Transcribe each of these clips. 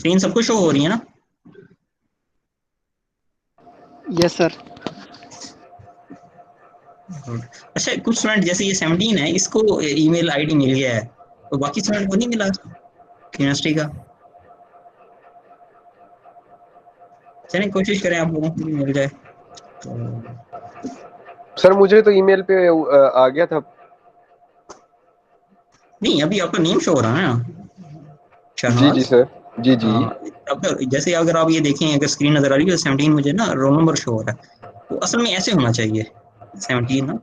Screen सबको show हो रही है ना? Yes sir. अच्छा, कुछ स्टूडेंट जैसे ये 17 है, इसको ईमेल आईडी मिल गया है, तो बाकी स्टूडेंट को नहीं मिला केमिस्ट्री का? चलिए कोशिश करें आप लोगों को भी मिल जाए। तो सर मुझे तो ईमेल पे आ गया था। नहीं, अभी आपका नेम शो हो रहा है ना, जी जी शहनाज। सर, जी जी। अगर जैसे अगर आप ये देखें, अगर स्क्रीन नजर आ रही है 17, मुझे ना रोल नंबर शो हो रहा है, तो असल में ऐसे होना चाहिए 17 ना।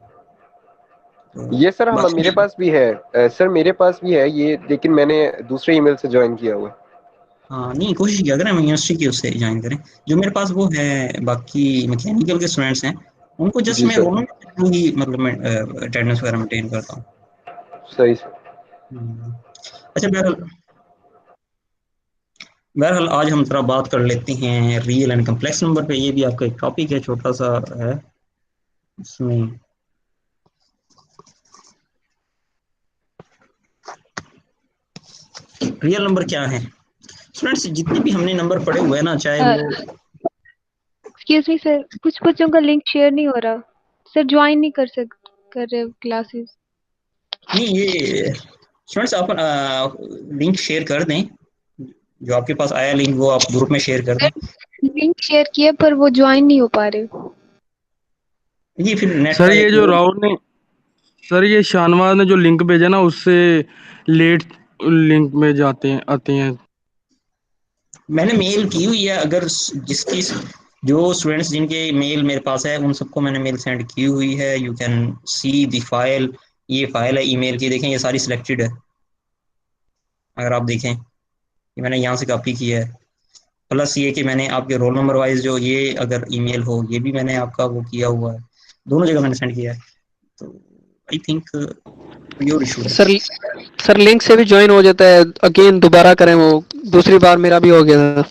तो ये सर हम मेरे बाकी पास भी है सर, मेरे पास भी है ये, लेकिन मैंने दूसरे ईमेल से ज्वाइन किया हुआ है। हाँ, नहीं कोशिश किया करें यूनिवर्सिटी की उससे ज्वाइन करें। जो मेरे पास वो है, बाकी मैकेनिकल के स्टूडेंट्स हैं, उनको जस्ट जी मैं सर, रोल नंबर के थ्रू ही मतलब मैं अटेंडेंस वगैरह मेंटेन करता हूँ। सही सर। अच्छा, बहरहाल आज हम थोड़ा बात कर लेते हैं रियल एंड कम्प्लेक्स नंबर पे। ये भी आपका एक टॉपिक है, छोटा सा है इसमें। रियल नंबर क्या है स्टूडेंट्स? जितने भी हमने नंबर पढ़े हुए हैं ना, चाहे वो एक्सक्यूज मी सर, कुछ बच्चों का लिंक शेयर नहीं हो रहा सर, ज्वाइन नहीं कर रहे क्लासेस। नहीं, ये स्टूडेंट्स आप लिंक शेयर कर दें, जो आपके पास आया लिंक वो आप ग्रुप में शेयर कर दें। लिंक शेयर किया पर वो ज्वाइन नहीं हो पा रहे। ये फिर नेट सर का ये एक जो राहुल ने, सर ये शाहनवाज ने जो लिंक भेजा ना, उससे लेट लिंक में जाते हैं, आते हैं। मैंने मेल की हुई है, अगर जिसकी जो स्टूडेंट्स जिनके मेल मेरे पास है उन सबको मैंने मेल सेंड की हुई है। You can see the file. ये फाइल है ईमेल की, देखें ये सारी सिलेक्टेड है। अगर आप देखें, ये मैंने यहाँ से कॉपी की है, प्लस ये कि मैंने आपके रोल नंबर वाइज जो ये अगर ईमेल हो, ये भी मैंने आपका वो किया हुआ है, दोनों जगह मैंने सेंड किया है। तो आई थिंक योर इशू है। सर सर लिंक से भी ज्वाइन हो जाता है, अगेन दोबारा करें वो, दूसरी बार मेरा भी हो गया था।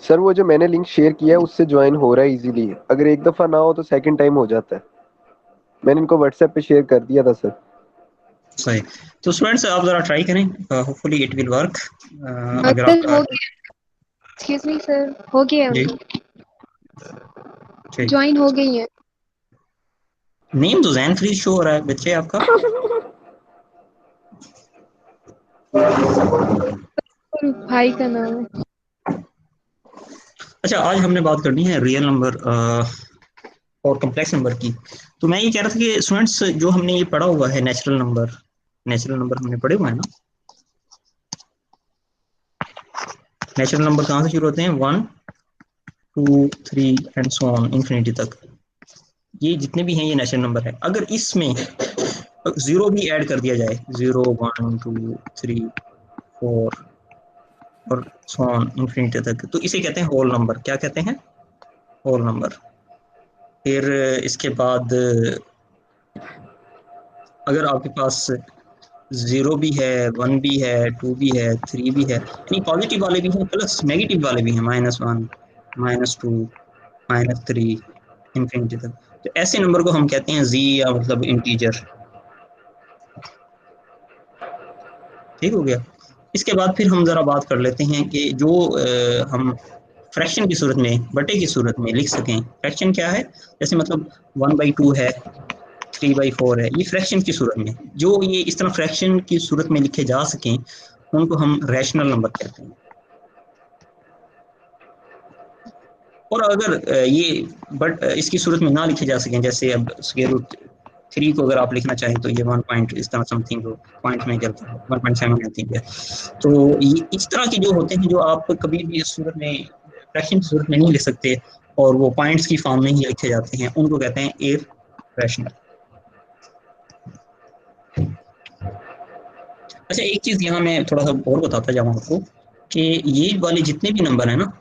सर वो जो मैंने लिंक शेयर किया है उससे ज्वाइन हो रहा है इजीली, अगर एक दफा ना हो तो सेकंड टाइम हो जाता है। मैंने इनको व्हाट्सएप पे शेयर कर दिया था सर। सही। तो स्टूडेंट्स आप जरा ट्राई करें, होपफुली इट विल वर्क। अगर सर आपका हो गया, एक्सक्यूज मी सर, हो गया, जी ठीक। ज्वाइन हो गई है। नेम तो जैन फ्रीज शो हो रहा है बच्चे आपका। भाई का नाम है। अच्छा, आज हमने बात करनी है रियल नंबर और कम्प्लेक्स नंबर की। तो मैं ये कह रहा था कि स्टूडेंट्स जो हमने ये पढ़ा हुआ है नेचुरल नंबर हमने पढ़े हुए हैं ना। नेचुरल नंबर कहाँ से शुरू होते हैं? 1 2 3 एंड सो ऑन इन्फिनिटी तक। ये जितने भी हैं ये नेचुरल नंबर है। अगर इसमें जीरो भी ऐड कर दिया जाए, 0 1 2 3 4 और सो ऑन इन्फिनिटी तक, तो इसे कहते हैं होल नंबर। क्या कहते हैं? Whole number. फिर इसके बाद अगर आपके पास 0 भी है, 1 भी है, 2 भी है, 3 भी है, यानी पॉजिटिव वाले भी हैं प्लस नेगेटिव वाले भी हैं, -1 -2 -3 इन्फिनिटी तक, तो ऐसे नंबर को हम कहते हैं जी, या मतलब इंटीजर। ठीक हो गया। इसके बाद फिर हम जरा बात कर लेते हैं कि जो हम फ्रैक्शन की सूरत में, बटे की सूरत में लिख सकें। फ्रैक्शन क्या है? जैसे मतलब 1/2 है, 3/4 है, ये फ्रैक्शन की सूरत में जो ये इस तरह फ्रैक्शन की सूरत में लिखे जा सकें, उनको हम रैशनल नंबर कहते हैं। और अगर ये बट इसकी सूरत में ना लिखे जा सकें, जैसे अब √3 को अगर आप लिखना चाहें तो ये 1 पॉइंट इस तरह समथिंग पॉइंट में चलता है, 1.7 आई थिंक है। तो ये इस तरह के जो होते हैं, जो आप कभी भी इस सूरत में फ्रैक्शन की सूरत में नहीं लिख सकते और वो पॉइंट्स की फॉर्म में ही लिखे जाते हैं, उनको कहते हैं इरैशनल। अच्छा, एक चीज यहाँ मैं थोड़ा सा और बताता जाऊँ आपको कि ये वाले जितने भी नंबर है ना,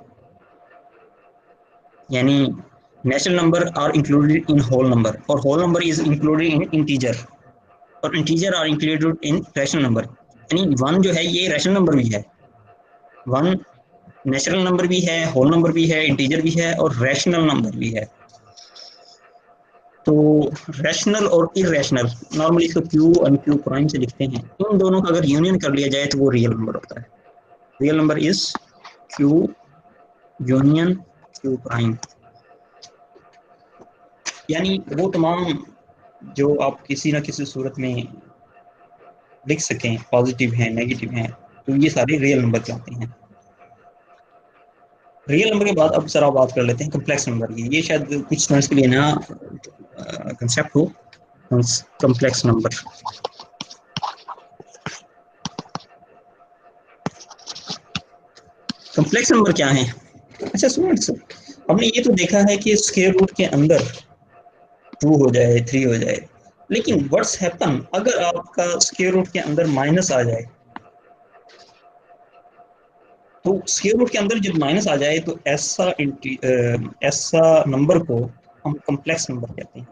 यानी natural number are included in whole number, और whole number is included in integer, और integer are included in rational number. यानी 1 जो है ये रैशनल नंबर भी है, 1 नेचुरल नंबर भी है, होल नंबर भी है, इंटीजर भी है और रैशनल नंबर भी है। तो रैशनल और इरेशनल, नॉर्मली इसको क्यू अनक्यू प्राइम से लिखते हैं, इन दोनों का अगर यूनियन कर लिया जाए तो वो रियल नंबर होता है। Real number is Q union Q prime, यानी वो तमाम जो आप किसी ना किसी सूरत में लिख सकें, पॉजिटिव हैं, नेगेटिव हैं, तो ये सारे रियल नंबर कहलाते हैं। रियल नंबर के बाद अब सर आप बात कर लेते हैं कम्प्लेक्स नंबर की। ये शायद कुछ स्टूडेंट्स के लिए नया कंसेप्ट हो, कम्प्लेक्स नंबर। कम्प्लेक्स नंबर क्या है? अच्छा स्टूडेंट्स, हमने ये तो देखा है कि स्क्वायर रूट के अंदर 2 हो जाए, 3 हो जाए, लेकिन व्हाट्स हैपन अगर आपका स्क्वायर रूट के अंदर माइनस आ जाए? तो स्क्वायर रूट के अंदर जब माइनस आ जाए तो ऐसा नंबर को हम कम्प्लेक्स नंबर कहते हैं,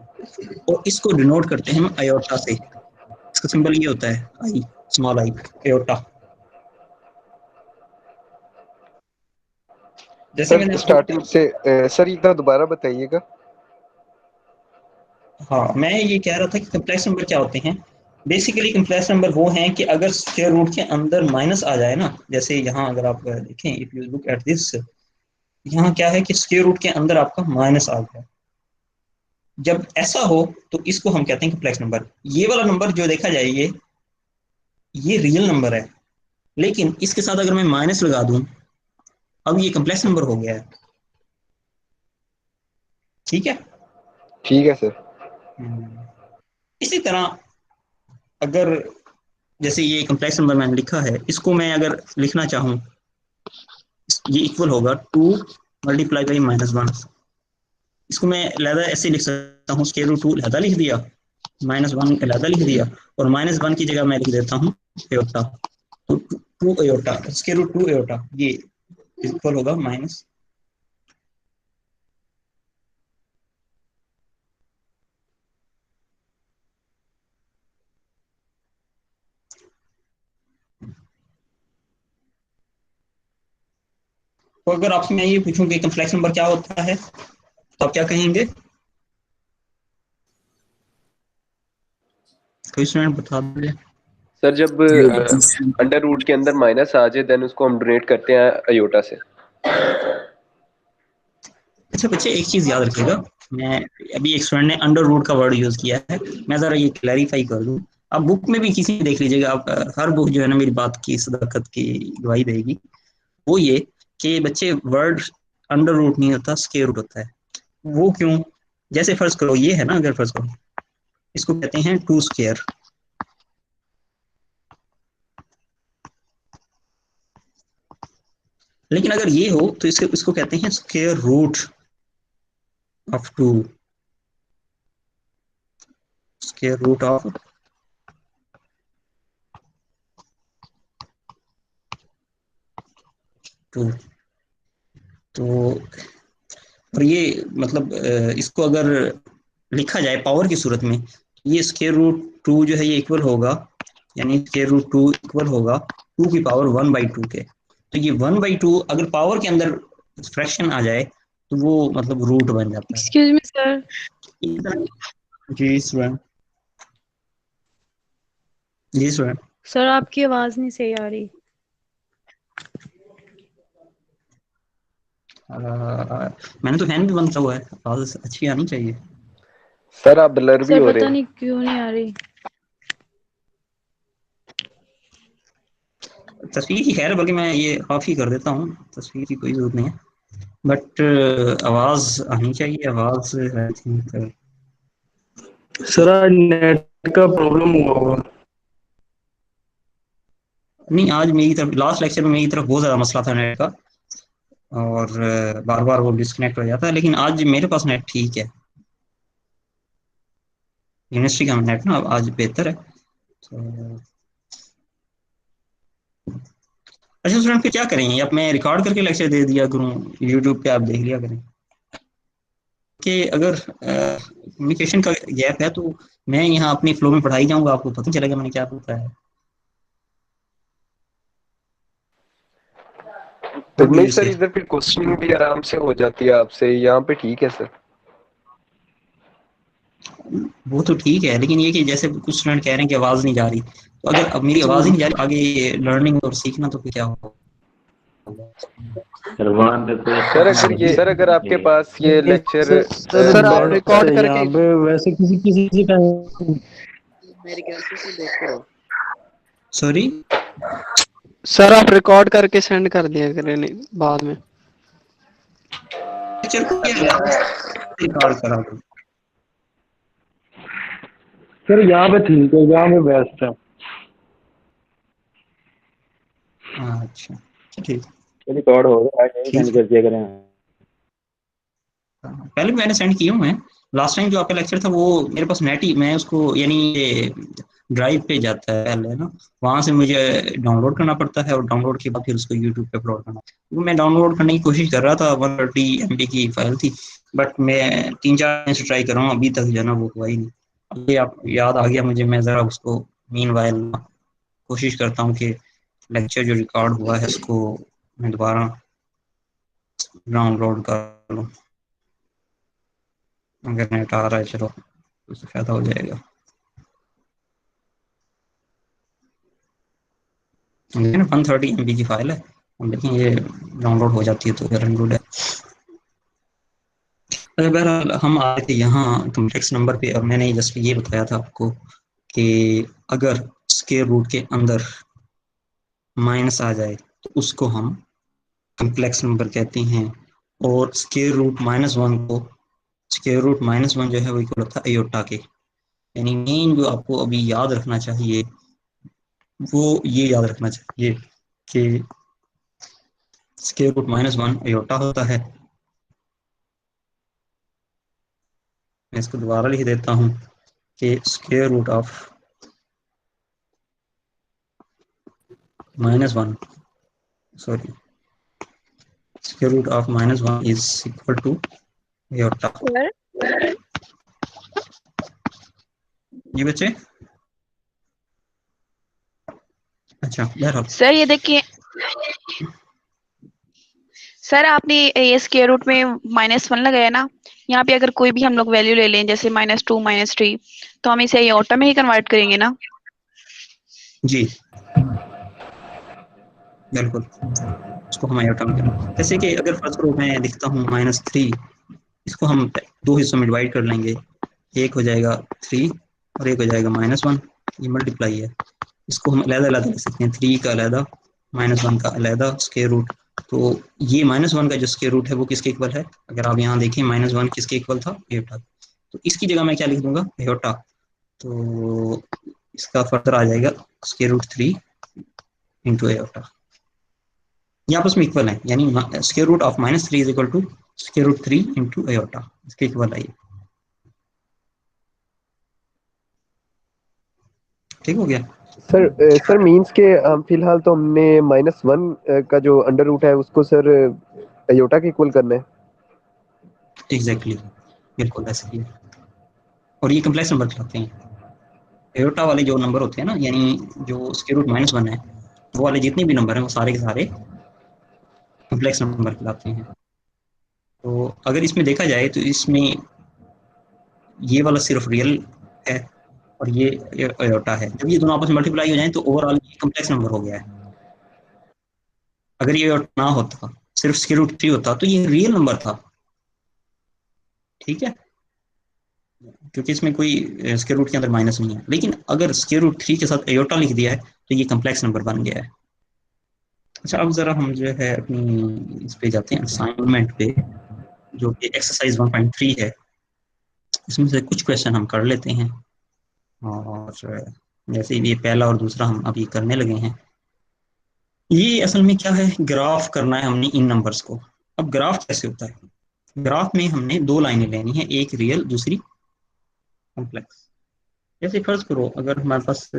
और इसको डिनोट करते हैं हम आयोटा से। इसका सिंबल ये होता है आई, स्मॉल आई, आयोटा। जैसे सर मैंने आपको, स्टार्टिंग से सर एक बार दोबारा बताइएगा। हाँ मैं ये कह रहा था कि कम्प्लेक्स नंबर क्या होते हैं। बेसिकली कम्प्लेक्स नंबर वो हैं कि अगर स्क्वायर रूट के अंदर माइनस आ जाए ना, जैसे यहाँ अगर आप देखें, if you look at this, यहाँ क्या है कि स्क्वायर रूट के अंदर आपका माइनस आ गया। जब ऐसा हो तो इसको हम कहते हैं कम्प्लेक्स नंबर। ये वाला नंबर जो देखा जाए ये रियल नंबर है, लेकिन इसके साथ अगर मैं माइनस लगा दूं, अब ये कम्प्लेक्स नंबर हो गया है। ठीक है। ठीक है सर। इसी तरह अगर जैसे ये कम्प्लेक्स नंबर मैंने लिखा है, इसको मैं अगर लिखना चाहूँ, ये इक्वल होगा 2 मल्टीप्लाई बाई -1। इसको मैं लहदा ऐसे लिख सकता हूँ, स्क्वायर रूट 2 लहदा लिख दिया, -1 लहदा लिख दिया, और -1 की जगह मैं लिख देता हूँ एयोटा। तो 2 एयोटा, स्क्वायर रूट 2 एयोटा, ये इक्वल होगा माइनस। तो अगर आपसे मैं ये पूछूं कि कम्प्लेक्स नंबर क्या होता है, तो आप क्या कहेंगे? कोई स्टूडेंट बता दीजिए। सर जब अंडर रूट के अंदर माइनस आ जाए देन उसको हम डोनेट करते हैं अयोटा से। अच्छा बच्चे, एक चीज याद रखिएगा, मैं अभी एक स्टूडेंट ने अंडर रूट का वर्ड यूज किया है, मैं जरा ये क्लैरिफाई कर दूं। आप बुक में भी किसी देख लीजिएगा, आप हर बुक जो है ना मेरी बात की सदाकत की गवाही देगी। वो ये कि बच्चे, वर्ड अंडर रूट नहीं होता, स्क्वायर रूट होता है। वो क्यों? जैसे फर्ज करो ये है ना, अगर फर्ज करो इसको कहते हैं 2 स्क्वायर, लेकिन अगर ये हो तो इसको कहते हैं square root of 2, square root of 2। तो और ये मतलब इसको अगर लिखा जाए पावर की सूरत में, ये स्क्वायर रूट 2 जो है ये इक्वल होगा, यानी स्क्वायर रूट 2 इक्वल होगा 2 की पावर 1/2 के। तो ये 1/2 अगर पावर के अंदर फ्रैक्शन आ जाए तो वो मतलब रूट बन जाता है। Excuse me sir. जी स्टूडेंट, जी स्टूडेंट। सर आपकी आवाज नहीं सही आ रही। मैंने तो फैन भी बंद किया हुआ है, आवाज अच्छी आनी चाहिए। सर आप ब्लर भी सर हो रहे पता हैं। नहीं क्यों नहीं आ रही। तस्वीर की खैर, बल्कि मैं ये ऑफ ही कर देता हूँ, तस्वीर की कोई जरूरत नहीं है, बट आवाज आनी चाहिए, आवाज आई थिंक। सर आज नेट का प्रॉब्लम हुआ होगा। नहीं, आज मेरी तरफ लास्ट लेक्चर में मेरी तरफ बहुत ज़्यादा मसला था नेट का, और बार बार वो डिस्कनेक्ट हो जाता है, लेकिन आज मेरे पास नेट ठीक है। यूनिवर्सिटी का नेट ना आज बेहतर है। तो अच्छा स्टूडेंट, फिर क्या करें? अब मैं रिकॉर्ड करके लेक्चर दे दिया करूँ, यूट्यूब पे आप देख लिया करें, कि अगर कम्युनिकेशन का गैप है तो मैं यहाँ अपनी फ्लो में पढ़ाई जाऊँगा, आपको पता नहीं चलेगा मैंने क्या बताया। तो व्हाट डू नहीं यू सर, से? इधर फिर क्वेश्चनिंग भी आराम से हो जाती है आपसे, यहाँ पे ठीक है सर। वो तो ठीक है, लेकिन ये कि जैसे कुछ स्टूडेंट कह रहे हैं कि आवाज़ नहीं जा रही, तो अगर अब मेरी आवाज़ ही नहीं जा रही, आगे लर्निंग और सीखना तो फिर क्या होगा? सर अगर आपके पास ये लेक्चर सर आप बेस्ट रिकॉर्ड है करके यहाँ पे वैसे किसी किसी टाइम। मेरे ख्याल से देखते रहो। सॉरी, सर आप रिकॉर्ड करके सेंड कर दिया करें नहीं बाद में। लेक्चर को क्या रिकॉर्ड करा दो। सर यहाँ पे ठीक है, यहाँ पे बेस्ट है। अच्छा ठीक रिकॉर्ड हो रहा है, ठीक सेंड कर दिया करें। पहले मैंने सेंड किया हूँ। मैं लास्ट टाइम जो आपका लेक्चर था वो मेरे पास नेट ही, मैं उसको यानी ये ड्राइव पे जाता है पहले ना, वहां से मुझे डाउनलोड करना पड़ता है और डाउनलोड के बाद फिर उसको यूट्यूब पे अपलोड करना। तो मैं डाउनलोड करने की कोशिश कर रहा था, 130 MB की फाइल थी, बट मैं 3-4 दिन से ट्राई कर रहा हूँ, अभी तक जो है ना वो हुआ ही नहीं। अभी आप याद आ गया मुझे, मैं ज़रा उसको मीनवाइल कोशिश करता हूँ कि लेक्चर जो रिकॉर्ड हुआ है उसको मैं दोबारा डाउनलोड कर लूँ। अगर नेट आ रहा है चलो तो उससे फायदा हो जाएगा। लेकिन 130 MB की फाइल है, लेकिन ये डाउनलोड हो जाती है तो वेल एंड गुड है। अच्छा, बहरहाल हम आए थे यहाँ कम्प्लेक्स नंबर पे, और मैंने जस्ट ये बताया था आपको कि अगर स्क्वायर रूट के अंदर माइनस आ जाए तो उसको हम कम्प्लेक्स नंबर कहते हैं, और स्क्वायर रूट -1 को, स्क्वायर रूट -1 जो है वो इक्वल होता है अयोटा के। यानी मेन जो आपको अभी याद रखना चाहिए वो ये याद रखना चाहिए कि स्क्वायर रूट -1 अयोटा होता है। मैं इसको दोबारा लिख देता हूँ कि square root of -1, sorry, square root of -1 is equal to iota. Sir ये बच्चे, अच्छा बहरहाल सर ये देखिए, सर आपने ये स्क्वायर रूट में -1 लगाया ना, यहाँ पे अगर कोई भी हम लोग वैल्यू ले लें जैसे -2 -3, तो हम इसे आयोटा में ही कन्वर्ट करेंगे ना। जी बिल्कुल, उसको हम अयोटा में करें। जैसे कि अगर फर्स्ट करो मैं लिखता हूँ -3, इसको हम दो हिस्सों में डिवाइड कर लेंगे, एक हो जाएगा 3 और एक हो जाएगा -1, ये मल्टीप्लाई है। इसको हम अलग अलग लिख सकते हैं, 3 का अलग, -1 का अलग स्क्वायर रूट। तो ये -1 का जो स्क्वायर रूट है वो किसके इक्वल है, अगर आप यहाँ देखें -1 किसके इक्वल था, एटा। तो इसकी जगह मैं क्या लिख दूंगा, एटा। तो इसका फर्दर आ जाएगा स्क्वायर रूट 3 इंटू एटा, ये आपस में इक्वल है, यानी square root of -3 is equal to square root 3 into iota, इसके इक्वल है ये। ठीक हो गया। सर मीन्स के हम फिलहाल तो हमने -1 का जो अंडर रूट है उसको सर अयोटा के इक्वल करना है। एग्जैक्टली बिल्कुल ऐसे ही है, और ये कम्प्लेक्स नंबर कहलाते हैं। एयोटा वाले जो नंबर होते हैं ना, यानी जो स्क्वायर रूट -1 है, वो वाले जितने भी नंबर हैं वो सारे के सारे कम्प्लेक्स नंबर कहलाते हैं। तो अगर इसमें देखा जाए तो इसमें ये वाला सिर्फ रियल है और ये अयोटा है। जब ये दोनों आपस में मल्टीप्लाई हो जाए तो ओवरऑल ये कम्प्लेक्स नंबर हो गया है। अगर ये अयोटा ना होता, सिर्फ स्क्वायर रूट 3 होता, तो ये रियल नंबर था। ठीक है, क्योंकि इसमें कोई स्क्वायर रूट के अंदर माइनस नहीं है। लेकिन अगर स्क्वायर रूट 3 के साथ अयोटा लिख दिया है तो ये कम्प्लेक्स नंबर बन गया है। अच्छा, अब जरा हम जो है अपनी इस पे जाते हैं असाइनमेंट पे, जो कि एक्सरसाइज 1.3 है। इसमें से कुछ क्वेश्चन हम कर लेते हैं, और जैसे ये पहला और दूसरा हम अभी करने लगे हैं। ये असल में क्या है, ग्राफ करना है हमने इन नंबर्स को। अब ग्राफ कैसे होता है, ग्राफ में हमने दो लाइनें लेनी है, एक रियल दूसरी कॉम्प्लेक्स। जैसे फर्ज करो अगर हमारे पास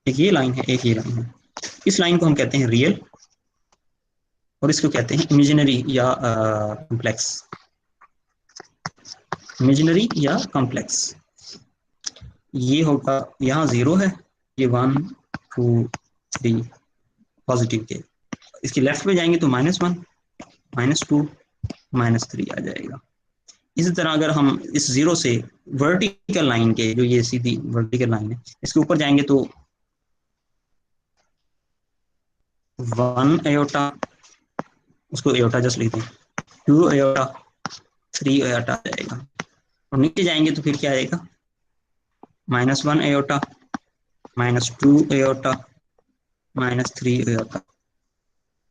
एक ये लाइन है, एक ये लाइन है, इस लाइन को हम कहते हैं रियल और इसको कहते हैं इमेजिनरी या कॉम्प्लेक्स, इमेजिनरी या कॉम्प्लेक्स। ये होगा, यहाँ 0 है, ये 1 2 3 पॉजिटिव के। इसके लेफ्ट में जाएंगे तो -1 -2 -3 आ जाएगा। इसी तरह अगर हम इस 0 से वर्टिकल लाइन के, जो ये सीधी वर्टिकल लाइन है, इसके ऊपर जाएंगे तो 1 एयोटा, उसको एयोटा जस्ट लिखते हैं, 2 एयोटा, 3 एयोटा आ जाएगा। और नीचे जाएंगे तो फिर क्या आएगा, -1 एयोटा, -2 एयोटा, -3 एयोटा।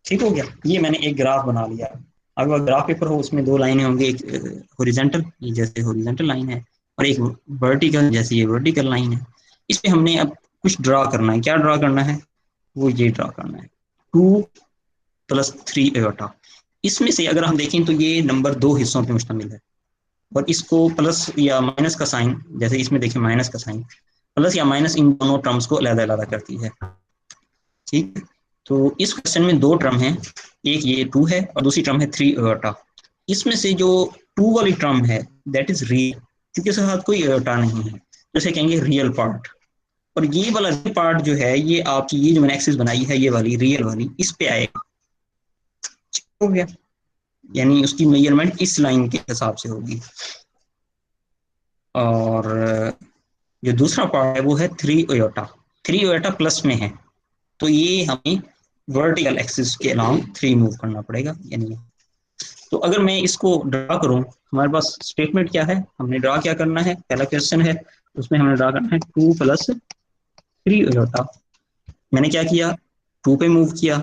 ठीक हो गया। ये मैंने एक ग्राफ बना लिया। अगर ग्राफ पेपर हो उसमें दो लाइनें होंगी, एक हॉरिजॉन्टल जैसे हॉरिजॉन्टल लाइन है, और एक वर्टिकल जैसे ये वर्टिकल लाइन है। इस पे हमने अब कुछ ड्रा करना है। क्या ड्रा करना है, वो ये ड्रा करना है, 2 + 3 एयोटा। इसमें से अगर हम देखें तो ये नंबर दो हिस्सों पे मुश्तमिल है, और इसको प्लस या माइनस का साइन, जैसे इसमें देखिए माइनस का साइन, प्लस या माइनस इन दोनों टर्म्स को अलग अलग करती है। ठीक है, तो इस क्वेश्चन में दो टर्म है, एक ये 2 है और दूसरी टर्म है 3 एयोटा। इसमें से जो 2 वाली टर्म है दैट इज रियल, क्योंकि इसके साथ कोई एयोटा नहीं है, जैसे कहेंगे रियल पार्ट। और ये वाला पार्ट जो है, ये आपकी ये जो मैंने एक्सिस बनाई है, ये वाली रियल वाली, इस पे आएगा। हो गया, यानी उसकी मेजरमेंट इस लाइन के हिसाब से होगी। और जो दूसरा पार्ट है वो है 3 एयोटा। 3 एयोटा प्लस में है, तो ये हमें वर्टिकल एक्सिस के अलाउंग 3 मूव करना पड़ेगा, यानी। तो अगर मैं इसको ड्रा करूं, हमारे पास स्टेटमेंट क्या है, हमने ड्रा क्या करना है, पहला क्वेश्चन है, उसमें हमने ड्रा करना है 2 + 3 एयोटा। मैंने क्या किया, 2 पे मूव किया,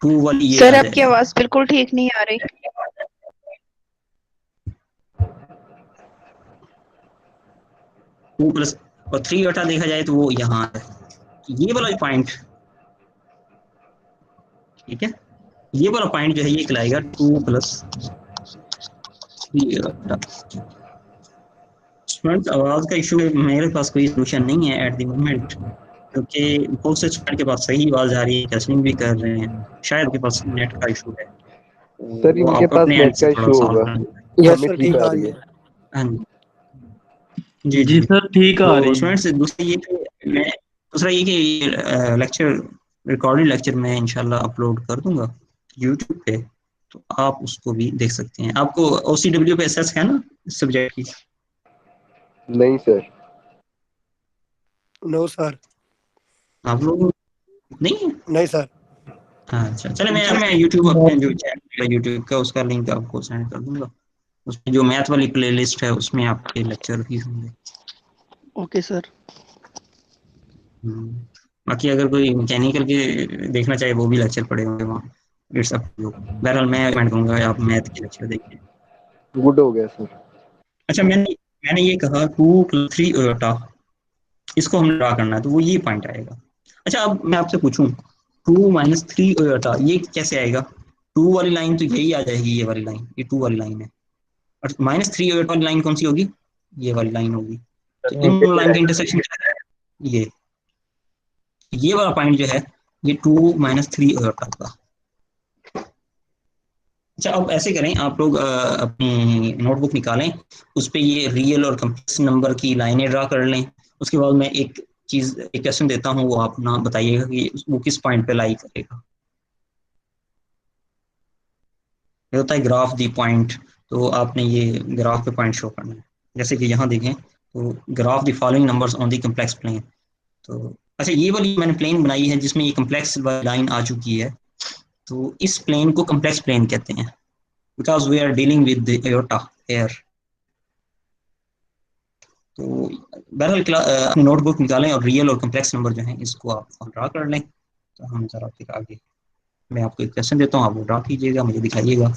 2 वाली ये सर आ आपकी जाएगी, आवाज बिल्कुल ठीक नहीं आ रही। 2 प्लस और 3 एयोटा देखा जाए तो वो यहाँ है, ये वाला पॉइंट। ठीक है, ये वाला पॉइंट जो है ये कहलाएगा 2 + 3 एयोटा। स्टूडेंट, आवाज का इशू है, मेरे पास कोई सोल्यूशन नहीं है एट द मोमेंट, क्योंकि बहुत से स्टूडेंट के पास सही आवाज आ रही है, टेस्टिंग भी कर रहे हैं, शायद उनके पास नेट का इशू है, तो सर वो इनके आप पास अपने एंड नेट से का थोड़ा इशू सॉल्व होगा, करें। यस हमें सर, ठीक ठीक आ आ रही रही है। है। हाँ जी जी जी जी। सर, ठीक आ तो रही है। स्टूडेंट्स, दूसरा ये कि मैं दूसरा ये कि लेक्चर, रिकॉर्डेड लेक्चर मैं इंशाल्लाह अपलोड कर दूंगा यूट्यूब पे, तो आप उसको भी देख सकते हैं। आपको OCW पे एसएस है ना इस सब्जेक्ट की? नहीं सर। No sir. आप लोग नहीं है? नहीं सर। हाँ, अच्छा, चले मैं यूट्यूब, अपने जो चैनल है यूट्यूब का, उसका लिंक आपको सेंड कर दूंगा। उसमें जो मैथ वाली प्लेलिस्ट है उसमें आपके लेक्चर भी होंगे। Okay sir. हम्म। बाकी अगर कोई मैकेनिकल के देखना चाहे वो भी लेक्चर पड़े होंगे वहाँ, इट्स अप टू यू। बहरहाल मैं रिकमेंड करूंगा आप मैथ के लेक्चर देखिए। गुड हो गया सर। अच्छा, मैंने मैंने ये कहा 2 + 3 एयोटा, इसको हमें ड्रा करना है, तो वो ये पॉइंट आएगा। अच्छा, अब मैं आपसे पूछूं, 2 - 3 एयोटा ये कैसे आएगा? 2 वाली लाइन तो यही आ जाएगी, ये वाली लाइन, ये 2 वाली लाइन है, और -3 एयोटा वाली लाइन कौन सी होगी, ये वाली लाइन होगी। तो इन नीचे दोनों से लाइन का आएगा। इंटरसेक्शन क्या है, ये वाला पॉइंट जो है, ये 2 - 3 एयोटा का। अच्छा, अब ऐसे करें आप लोग, अपनी नोटबुक निकालें, उस पे ये रियल और कम्प्लेक्स नंबर की लाइनें ड्रा कर लें। उसके बाद मैं एक चीज, एक क्वेश्चन देता हूँ, वो आप ना बताइएगा कि वो किस पॉइंट पे लाई करेगा। ये होता है ग्राफ दी पॉइंट, तो आपने ये ग्राफ पे पॉइंट शो करना है। जैसे कि यहाँ देखें, तो graph the following numbers on the complex plane. तो अच्छा, ये वाली मैंने प्लेन बनाई है जिसमें ये कम्प्लेक्स लाइन आ चुकी है, तो इस प्लेन को कम्प्लेक्स प्लेन कहते हैं, because we are dealing with iota air. तो बहरहाल अपनी नोटबुक निकालें और रियल और कम्प्लेक्स नंबर जो हैं इसको आप ड्रा कर लें। तो हम जरा फिर आगे, मैं आपको एक क्वेश्चन देता हूँ, आप वो ड्रा कीजिएगा, मुझे दिखाइएगा।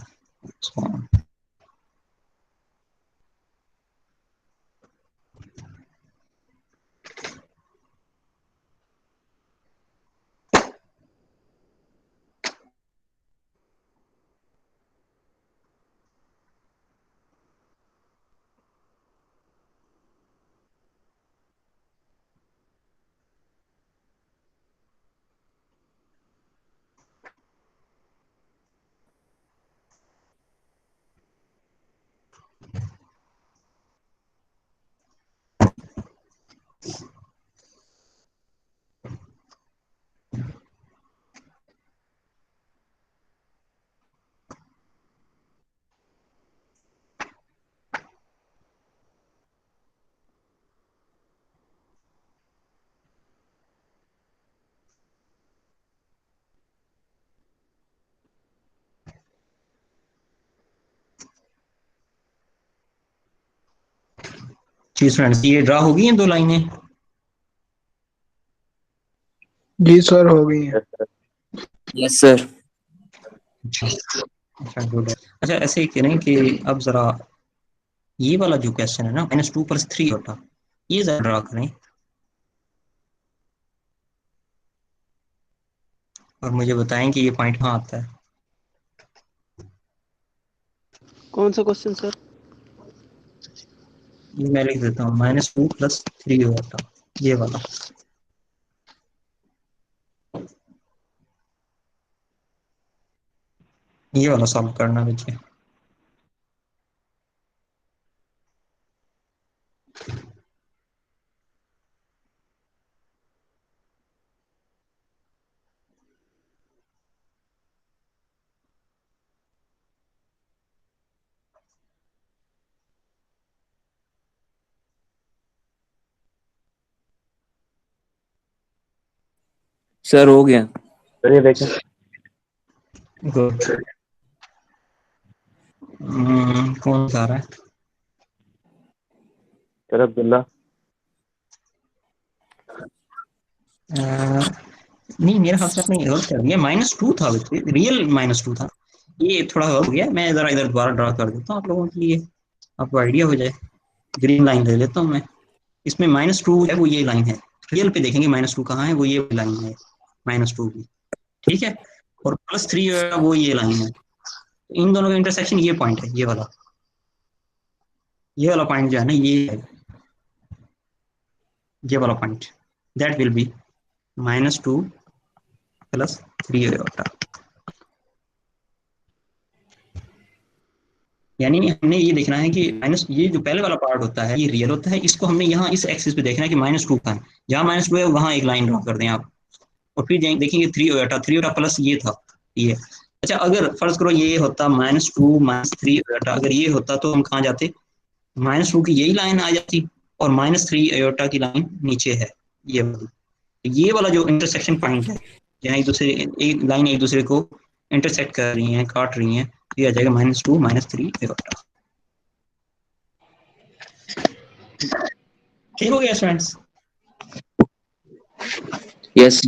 जी स्टूडेंट्स, ये ड्रा होगी हैं 2 लाइनें? जी सर हो गई है। Yes sir. अच्छा अच्छा गुड। अच्छा ऐसे ही करें कि अब जरा ये वाला जो क्वेश्चन है ना, -2 + 3 होता, ये जरा ड्रा करें और मुझे बताएं कि ये पॉइंट कहाँ आता है। कौन सा क्वेश्चन सर? ये मैं लिख देता हूँ, -2 + 3 होता, ये वाला। ये वाला सॉल्व करना बच्चे। सर हो गया। चलिए देखें। गुड। कौन सा रहा है? सर अब्दुल्ला। नहीं मेरे ख्याल से आपने गलत कर दिया, -2 था बच्चे, रियल -2 था। ये थोड़ा गलत हो गया, मैं जरा इधर दोबारा ड्रा कर देता हूँ आप लोगों के लिए, आपको आइडिया हो जाए। ग्रीन लाइन ले लेता हूँ मैं। इसमें -2 है, वो ये लाइन है। रियल पे देखेंगे -2 कहाँ है, वो ये लाइन है -2 की, ठीक है। और +3 वो ये लाइन है। तो इन दोनों का इंटरसेक्शन ये पॉइंट है, ये वाला पॉइंट जो है ना, ये वाला पॉइंट, दैट विल बी -2 + 3 होता। यानी हमने ये देखना है कि माइनस, ये जो पहले वाला पार्ट होता है ये रियल होता है, इसको हमने यहाँ इस एक्सिस पे देखना है कि -2 का है, जहाँ -2 है वहाँ एक लाइन ड्रॉ कर दें आप, और फिर देखेंगे 3 होता प्लस ये था ये। अच्छा अगर फर्ज करो ये होता -2 -3 होता, अगर ये होता तो हम कहाँ जाते, -2 की यही लाइन आ जाती और -3 अयोटा की लाइन नीचे है, ये वाला जो इंटरसेक्शन पॉइंट है, जहाँ एक लाइन एक दूसरे को इंटरसेक्ट कर रही हैं, काट रही हैं, ये आ जाएगा -2 -3 अयोटा। ठीक हो गया स्टूडेंट्स? यस।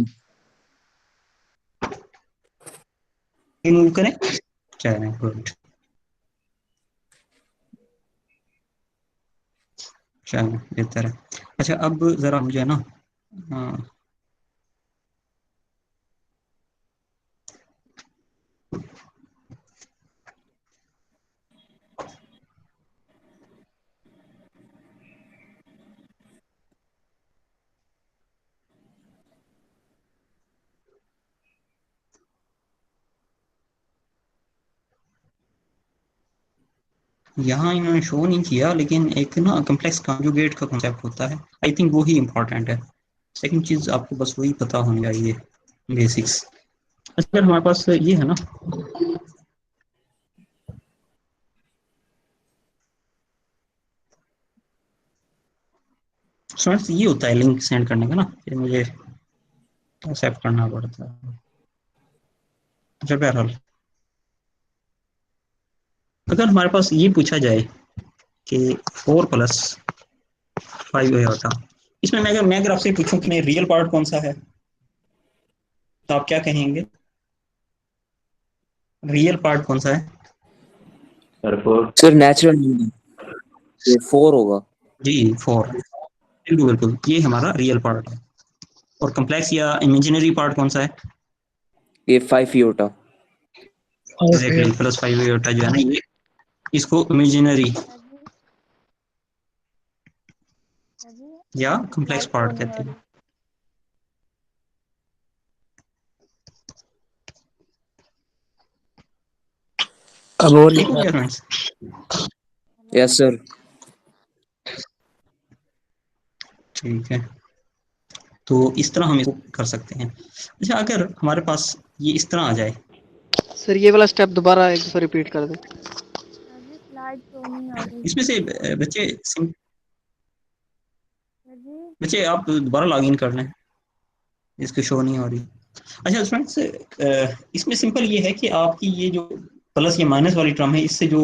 मूव करें, चलें गुड। चलें बेहतर है। अच्छा अब जरा मुझे ना, हाँ, यहाँ इन्होंने शो नहीं किया, लेकिन एक ना कम्प्लेक्स कॉन्जुगेट का कॉन्सेप्ट होता है, आई थिंक वो ही इम्पोर्टेंट है। सेकंड चीज आपको बस वही पता होनी चाहिए, बेसिक्स। अच्छा हमारे पास ये है ना, स्टूडेंट्स ये होता है लिंक सेंड करने का ना, फिर मुझे एक्सेप्ट करना पड़ता है। अच्छा बहरहाल, अगर हमारे पास ये पूछा जाए कि 4 + 5 होता, इसमें मैं अगर आपसे पूछूं कि रियल पार्ट कौन सा है, तो आप क्या कहेंगे? रियल पार्ट कौन सा है? सर नेचुरल नंबर, ये 4 होगा। जी 4, बिल्कुल बिल्कुल, ये हमारा रियल पार्ट है। और कम्प्लेक्स या इमेजिनरी पार्ट कौन सा है? ये 5 योटा। एग्जैक्टली, +5 होता जो है ना, ये इसको इमेजिनरी या कम्प्लेक्स पार्ट कहते हैं। अब और ठीक हो गया फ्रेंड्स? Yes sir. ठीक है, तो इस तरह हम इसको कर सकते हैं। अच्छा अगर हमारे पास ये इस तरह आ जाए, सर ये वाला स्टेप दोबारा एक दफा रिपीट कर दें। इसमें से बच्चे आप दोबारा लॉग इन कर लें, इसकी शो नहीं हो रही। अच्छा फ्रेंड्स, इसमें सिंपल ये है कि आपकी ये जो प्लस या माइनस वाली टर्म है, इससे जो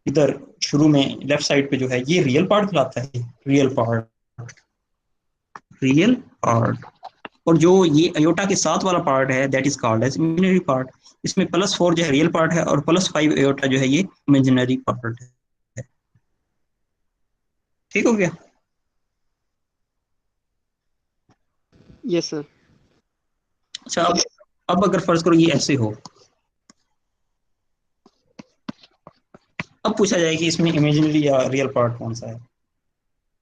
इधर शुरू में लेफ्ट साइड पे जो है ये रियल पार्ट कहलाता है, रियल पार्ट, रियल पार्ट। और जो ये अयोटा के साथ वाला पार्ट है that is called as imaginary part. इसमें +4 जो है रियल पार्ट है और +5 अयोटा जो है ये इमेजिनरी पार्ट है। ठीक हो गया? Yes sir. अच्छा, अब अगर फर्ज करो ये ऐसे हो, अब पूछा जाए कि इसमें इमेजिनरी या रियल पार्ट कौन सा है,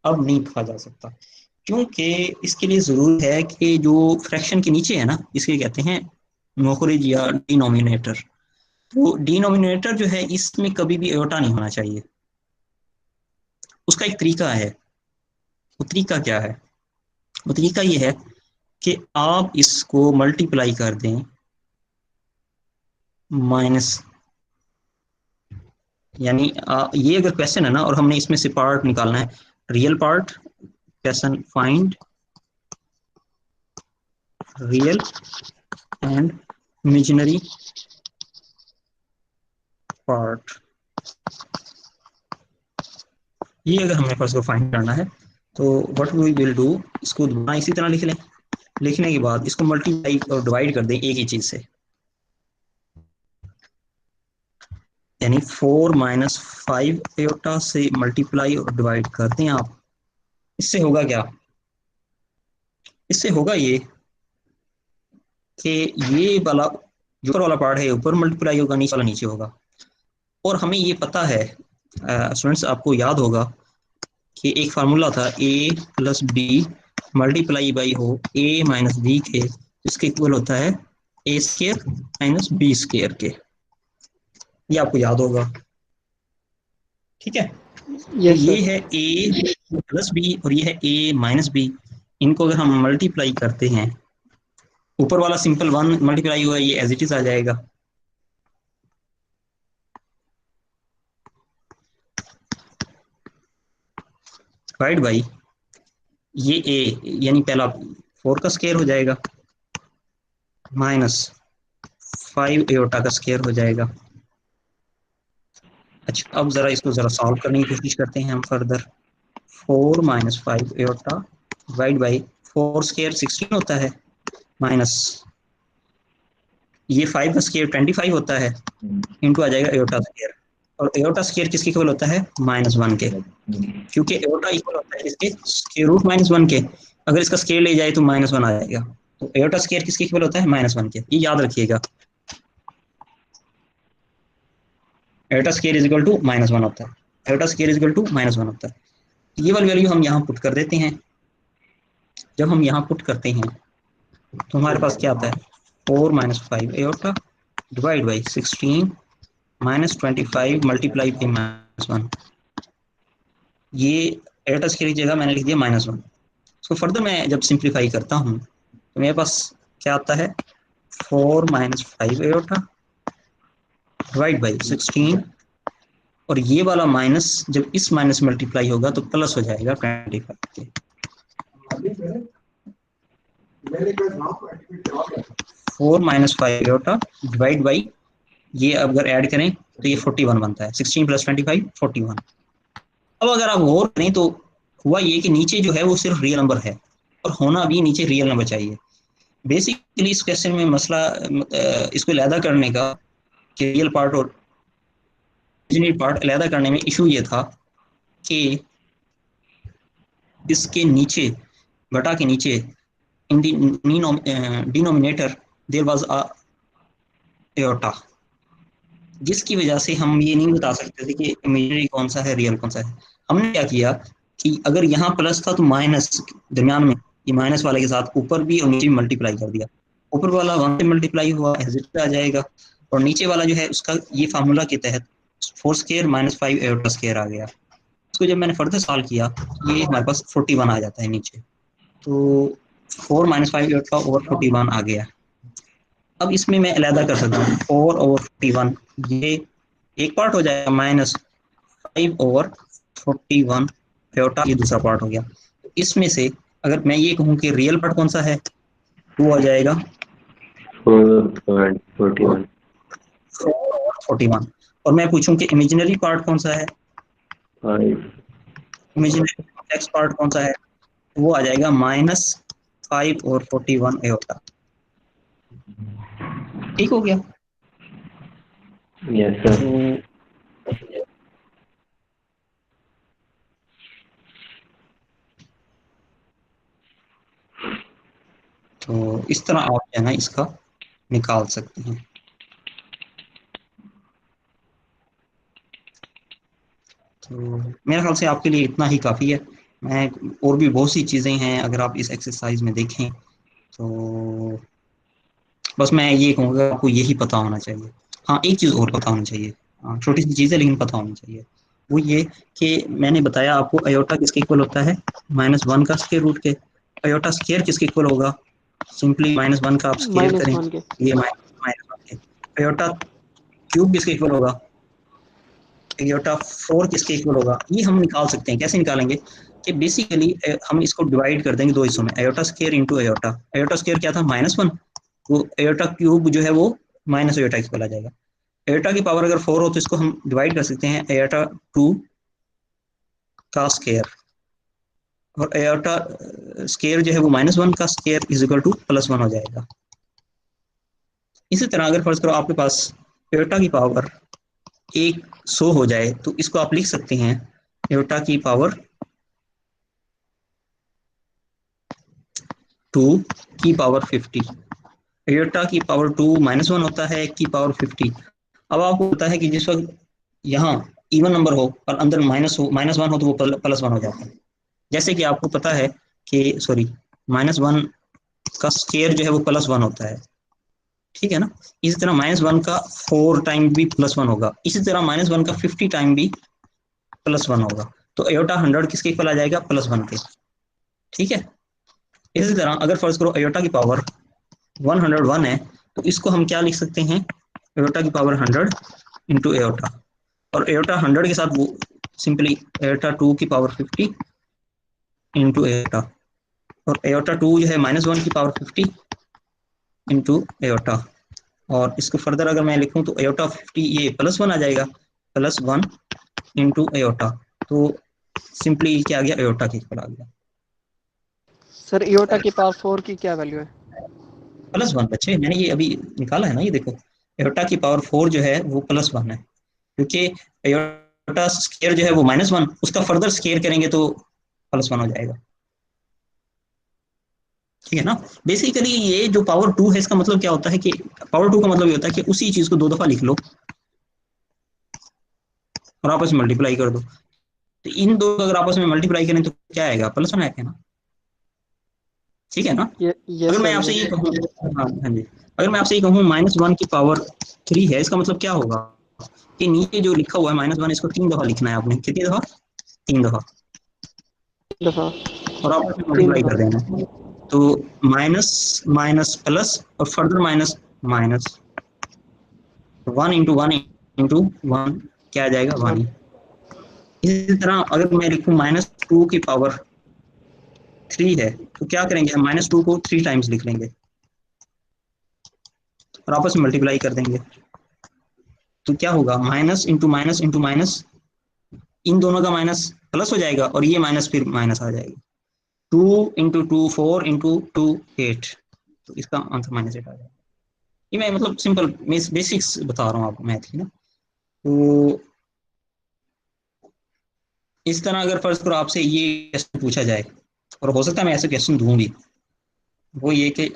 अब नहीं कहा जा सकता, क्योंकि इसके लिए जरूर है कि जो फ्रैक्शन के नीचे है ना, इसके कहते हैं मखरिज या डिनोमिनेटर। तो डिनोमिनेटर जो है इसमें कभी भी अयोटा नहीं होना चाहिए। उसका एक तरीका है। वो तरीका क्या है? वो तरीका ये है कि आप इसको मल्टीप्लाई कर दें माइनस, यानी ये अगर क्वेश्चन है ना और हमने इसमें से पार्ट निकालना है, real part, question find real and imaginary part, ये अगर हमें फर्स्ट को फाइंड करना है तो व्हाट वी विल डू, इसको दोबारा इसी तरह लिख लें। लिखने के बाद इसको मल्टीप्लाई और डिवाइड कर दें एक ही चीज से, यानी 4 - 5 अयोटा से मल्टीप्लाई और डिवाइड कर दें आप। इससे होगा क्या? इससे होगा ये कि ये वाला जो ऊपर वाला पार्ट है ऊपर मल्टीप्लाई होगा, नीचे वाला नीचे होगा। और हमें ये पता है स्टूडेंट्स, आपको याद होगा कि एक फार्मूला था a+b मल्टीप्लाई बाई हो a - b के, इसके इक्वल होता है a² - b² के। ये आपको याद होगा, ठीक है? तो यस ये सर। है a+b और ये है a - b। इनको अगर हम मल्टीप्लाई करते हैं, ऊपर वाला सिंपल 1 मल्टीप्लाई हुआ, ये एज इट इज आ जाएगा। डिवाइड बाई ये a, यानी पहला 4 का स्क्वायर हो जाएगा, -5 अयोटा का स्क्वायर हो जाएगा। अच्छा, अब जरा इसको जरा सॉल्व करने की कोशिश करते हैं हम further. 4 - 5 iota divide by 4 square 16 होता है, माइनस ये 5 का स्क्वायर 25 होता है, इंटू आ जाएगा एयोटा स्क्वायर। और एयोटा स्क्वायर किसके इक्वल होता है? -1 के, क्योंकि एयोटा इक्वल होता है इसके स्क्वायर रूट -1 के। अगर इसका स्क्वायर ले जाए तो -1 आ जाएगा। तो एयोटा स्क्वायर किसके इक्वल होता है? -1 के। ये याद रखिएगा, iota square is equal to -1 होता है, iota square is equal to -1 होता है। ये वाली वैल्यू हम यहाँ पुट कर देते हैं। जब हम यहाँ पुट करते हैं तो हमारे पास क्या आता है? 4 - 5 iota divide by 16 -25 multiply by -1। ये एयोटा स्क्वायर की जगह मैंने लिख दिया -1। इसको फर्दर मैं जब सिंप्लीफाई करता हूँ तो मेरे पास क्या आता है? 4 - 5 अयोटा डिवाइड बाई 16, और ये वाला माइनस जब इस माइनस मल्टीप्लाई होगा तो प्लस हो जाएगा 25 के। 4 - 5 अयोटा डिवाइड बाई, ये अगर ऐड करें तो ये 41 बनता है। 16 + 25 41। अब अगर आप गौर करें तो हुआ ये कि नीचे जो है वो सिर्फ रियल नंबर है, और होना भी नीचे रियल नंबर चाहिए। बेसिकली इस क्वेश्चन में मसला इसको अलहदा करने का, कि रियल पार्ट और इमेजिनरी पार्ट अलहदा करने में इशू ये था कि इसके नीचे, बटा के नीचे, in denominator there was a iota, जिसकी वजह से हम ये नहीं बता सकते थे कि इमेजिनरी कौन सा है, रियल कौन सा है। हमने क्या किया कि अगर यहाँ प्लस था तो माइनस दरमियान में, ये माइनस वाले के साथ ऊपर भी और नीचे भी मल्टीप्लाई कर दिया। ऊपर वाला 1 से मल्टीप्लाई हुआ एज इट आ जाएगा, और नीचे वाला जो है उसका ये फार्मूला के तहत 4 स्क्वायर - 5 एयोटा स्क्वायर आ गया। इसको जब मैंने फर्दर सॉल्व किया ये हमारे पास 41 आ जाता है नीचे। तो 4 - 5 एयोटा ओवर 41 आ गया। अब इसमें मैं अलहदा कर सकता हूँ 4 ओवर 41, ये एक पार्ट हो जाएगा, -5 ओवर 41 एयोटा, ये दूसरा पार्ट हो गया। इसमें से अगर मैं ये कहूँ कि रियल पार्ट कौन सा है, 2 आ जाएगा 4 और 41। 4 ओवर 41। और मैं पूछूं कि इमेजिनरी पार्ट कौन सा है, 5 इमेजिनरी कॉम्प्लेक्स पार्ट कौन सा है, वो आ जाएगा -5 और 41 एओटा। ठीक हो गया। Yes sir. तो इस तरह आप जो है ना इसका निकाल सकते हैं। तो मेरे ख्याल से आपके लिए इतना ही काफ़ी है। मैं और भी बहुत सी चीज़ें हैं अगर आप इस एक्सरसाइज में देखें तो बस मैं ये कहूँगा आपको यही पता होना चाहिए। हाँ, एक चीज़ और पता होनी चाहिए। हाँ, छोटी सी चीज़ है लेकिन पता होनी चाहिए। वो ये कि मैंने बताया आपको अयोटा किसके इक्वल होता है, -1 का स्क्वायर रूट के। अयोटा स्क्वायर किसके इक्वल होगा, सिंपली -1 का आप स्क्वायर करें, -1 के। ये -1 के। अयोटा क्यूब किसके इक्वल होगा, अयोटा 4 किसके इक्वल होगा, ये हम निकाल सकते हैं। कैसे निकालेंगे कि बेसिकली हम इसको डिवाइड कर देंगे दो हिस्सों में, iota square into iota. Iota square क्या था, -1, वो अयोटा क्यूब जो है वो माइनस अयोटा इक्वल आ जाएगा। अयोटा की पावर अगर 4 हो तो इसको हम डिवाइड कर सकते हैं अयोटा 2 का स्क्वायर, और अयोटा स्क्वायर जो है वो -1 का स्क्वायर इज इक्वल टू +1 हो जाएगा। इसी तरह अगर फर्ज करो आपके पास अयोटा की पावर 100 हो जाए तो इसको आप लिख सकते हैं अयोटा की पावर 2 की पावर 50। अयोटा की पावर 2 -1 होता है की पावर 50। अब आपको पता है कि जिस वक्त यहाँ इवन नंबर हो और अंदर -1 हो तो वो +1 हो जाता है। जैसे कि आपको पता है कि सॉरी -1 का स्क्वायर जो है वो +1 होता है, ठीक है ना। इसी तरह -1 का 4 टाइम भी +1 होगा, इसी तरह -1 का 50 टाइम भी +1 होगा। तो अयोटा 100 किसके इक्वल आ जाएगा, +1 के, ठीक है। इसी तरह अगर फर्ज करो अयोटा की पावर 101 है तो इसको हम क्या लिख सकते हैं, अयोटा की पावर 100 इंटू अयोटा, और एयोटा 100 के साथ वो सिंपली एयोटा 2 की पावर 50 इंटू एयोटा, और एयोटा 2 जो है -1 की पावर 50 इंटू एयोटा। और इसको फर्दर अगर मैं लिखूं तो एयोटा 50 ये +1 आ जाएगा, +1 इंटू एयोटा। तो सिंपली क्या आ गया, एयोटा की इक्वल आ गया। सर इयोटा की पावर 4 की क्या वैल्यू है? +1 बच्चे, मैंने ये अभी निकाला है ना, ये देखो एयोटा की पावर 4 जो है वो +1 है, क्योंकि एयोटा स्क्वायर जो है वो -1, उसका फर्दर स्क्वायर करेंगे तो +1 हो जाएगा, ठीक है ना। बेसिकली ये जो पावर 2 है इसका मतलब क्या होता है कि पावर 2 का मतलब ये होता है कि उसी चीज को 2 दफा लिख लो और आपस में मल्टीप्लाई कर दो। तो इन दो अगर आपस में मल्टीप्लाई करें तो क्या आएगा, +1 आएगा ना, ठीक है ना। ये अगर मैं सर आपसे ये ये कहूँ, हाँ हाँ जी, अगर मैं आपसे ये कहूँ -1 की पावर 3 है, इसका मतलब क्या होगा कि नीचे जो लिखा हुआ है -1 इसको 3 दफा लिखना है आपने, कितनी दफा, 3 दफा, दफा और आपस में 3 मल्टीप्लाई कर दफा। देना। तो माइनस माइनस प्लस और further minus minus, 1 into 1 into 1 क्या आ जाएगा, 1 ही। इसी तरह अगर मैं लिखूं -2 की पावर 3 है तो क्या करेंगे हम, -2 को 3 टाइम्स लिख लेंगे और आपस में मल्टीप्लाई कर देंगे। तो क्या होगा, minus into minus into minus, इन दोनों का माइनस प्लस हो जाएगा और ये माइनस फिर माइनस आ जाएगा। 2 इंटू 2 4 इंटू 2 8, तो इसका आंसर -8 आ जाएगा। ये मैं मतलब सिंपल बेसिक्स बता रहा हूँ आपको मैथ की ना। तो इस तरह अगर फर्ज करो आपसे ये क्वेश्चन पूछा जाए, और हो सकता है मैं ऐसे क्वेश्चन दूं भी, वो ये कि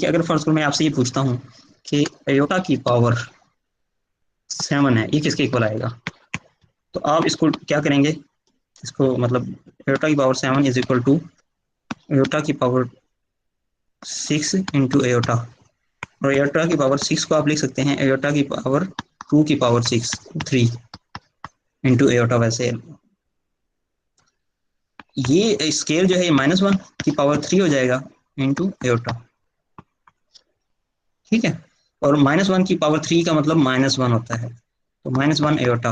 अगर फर्ज करो मैं आपसे ये पूछता हूँ कि अयोटा की पावर 7 है, ये किसके इक्वल आएगा, तो आप इसको क्या करेंगे, इसको मतलब अयोटा की power 7 is equal to aorta की पावर 6 इंटू अयोटा, और अयोटा की पावर 6 को आप लिख सकते हैं अयोटा की पावर 2 की पावर 6 3 इंटू अयोटा। वैसे ये स्केल जो है -1 की पावर 3 हो जाएगा इंटू अयोटा, ठीक है। और -1 की पावर 3 का मतलब -1 होता है, तो -1 अयोटा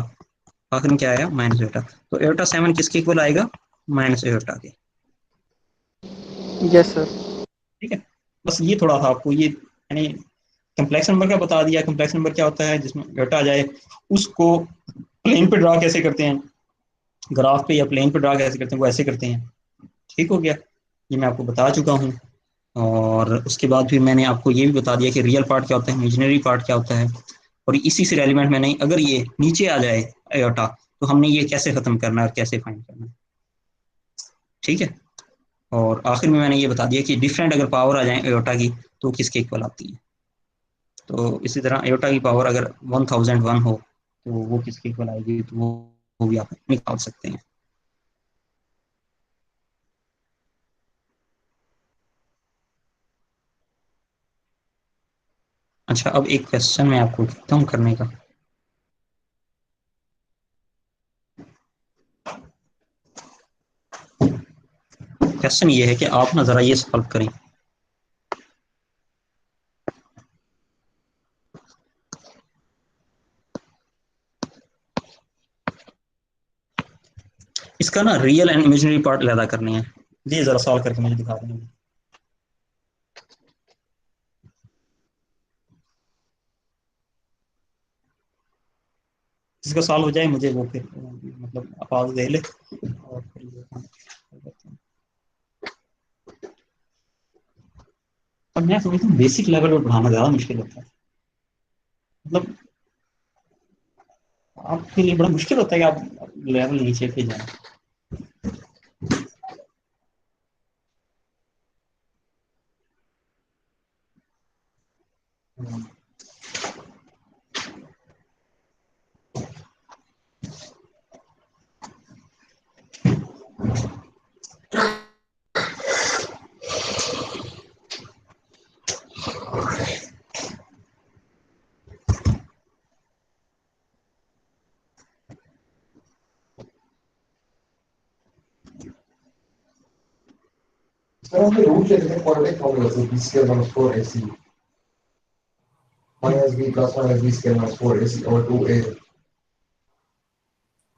आखिर में क्या आया माइनस एटा, तो एटा 7 किसके इक्वल आएगा, माइनस एटा के। Yes sir. ठीक है, बस ये थोड़ा था आपको ये यानी कम्प्लेक्स नंबर का बता दिया। कम्प्लेक्स नंबर क्या होता है, जिसमें एटा आ जाए उसको प्लेन पे ड्रा कैसे करते हैं, ग्राफ पे या प्लेन पे ड्रा कैसे करते हैं, वो ऐसे करते हैं। ठीक हो गया, ये मैं आपको बता चुका हूँ। और उसके बाद फिर मैंने आपको ये भी बता दिया कि रियल पार्ट क्या होता है, इमेजिनरी पार्ट क्या होता है। और इसी से रेलिवेंट मैंने, अगर ये नीचे आ जाए एटा तो हमने ये कैसे खत्म करना है और कैसे फाइंड करना है। ठीक है, और आखिर में मैंने ये बता दिया कि डिफरेंट अगर पावर आ जाए एटा की तो किसके इक्वल आती है। तो इसी तरह एटा की पावर अगर 1001 हो तो वो किसके इक्वल आएगी, तो वो भी आप निकाल सकते हैं। अच्छा, अब एक क्वेश्चन मैं आपको कहता हूँ करने का। क्वेश्चन ये है कि आप ना जरा ये सॉल्व करें। इसका ना रियल एंड इमेजिनरी पार्ट अलग करने हैं। ये जरा सॉल्व करके मुझे दिखा देंगे। जिसका सॉल्व हो जाए मुझे वो फिर मतलब आवाज दे ले और फिर ये काम करते हैं। अब मैं समझता हूँ बेसिक लेवल पर पढ़ाना ज्यादा मुश्किल होता है। मतलब आपके लिए बड़ा मुश्किल होता है कि आप लेवल नीचे पे जाए। सर हमने रूल लेते हैं क्वाड्रेटिक फॉर्मूला से b square minus 4ac minus b plus minus b square minus 4ac और 2a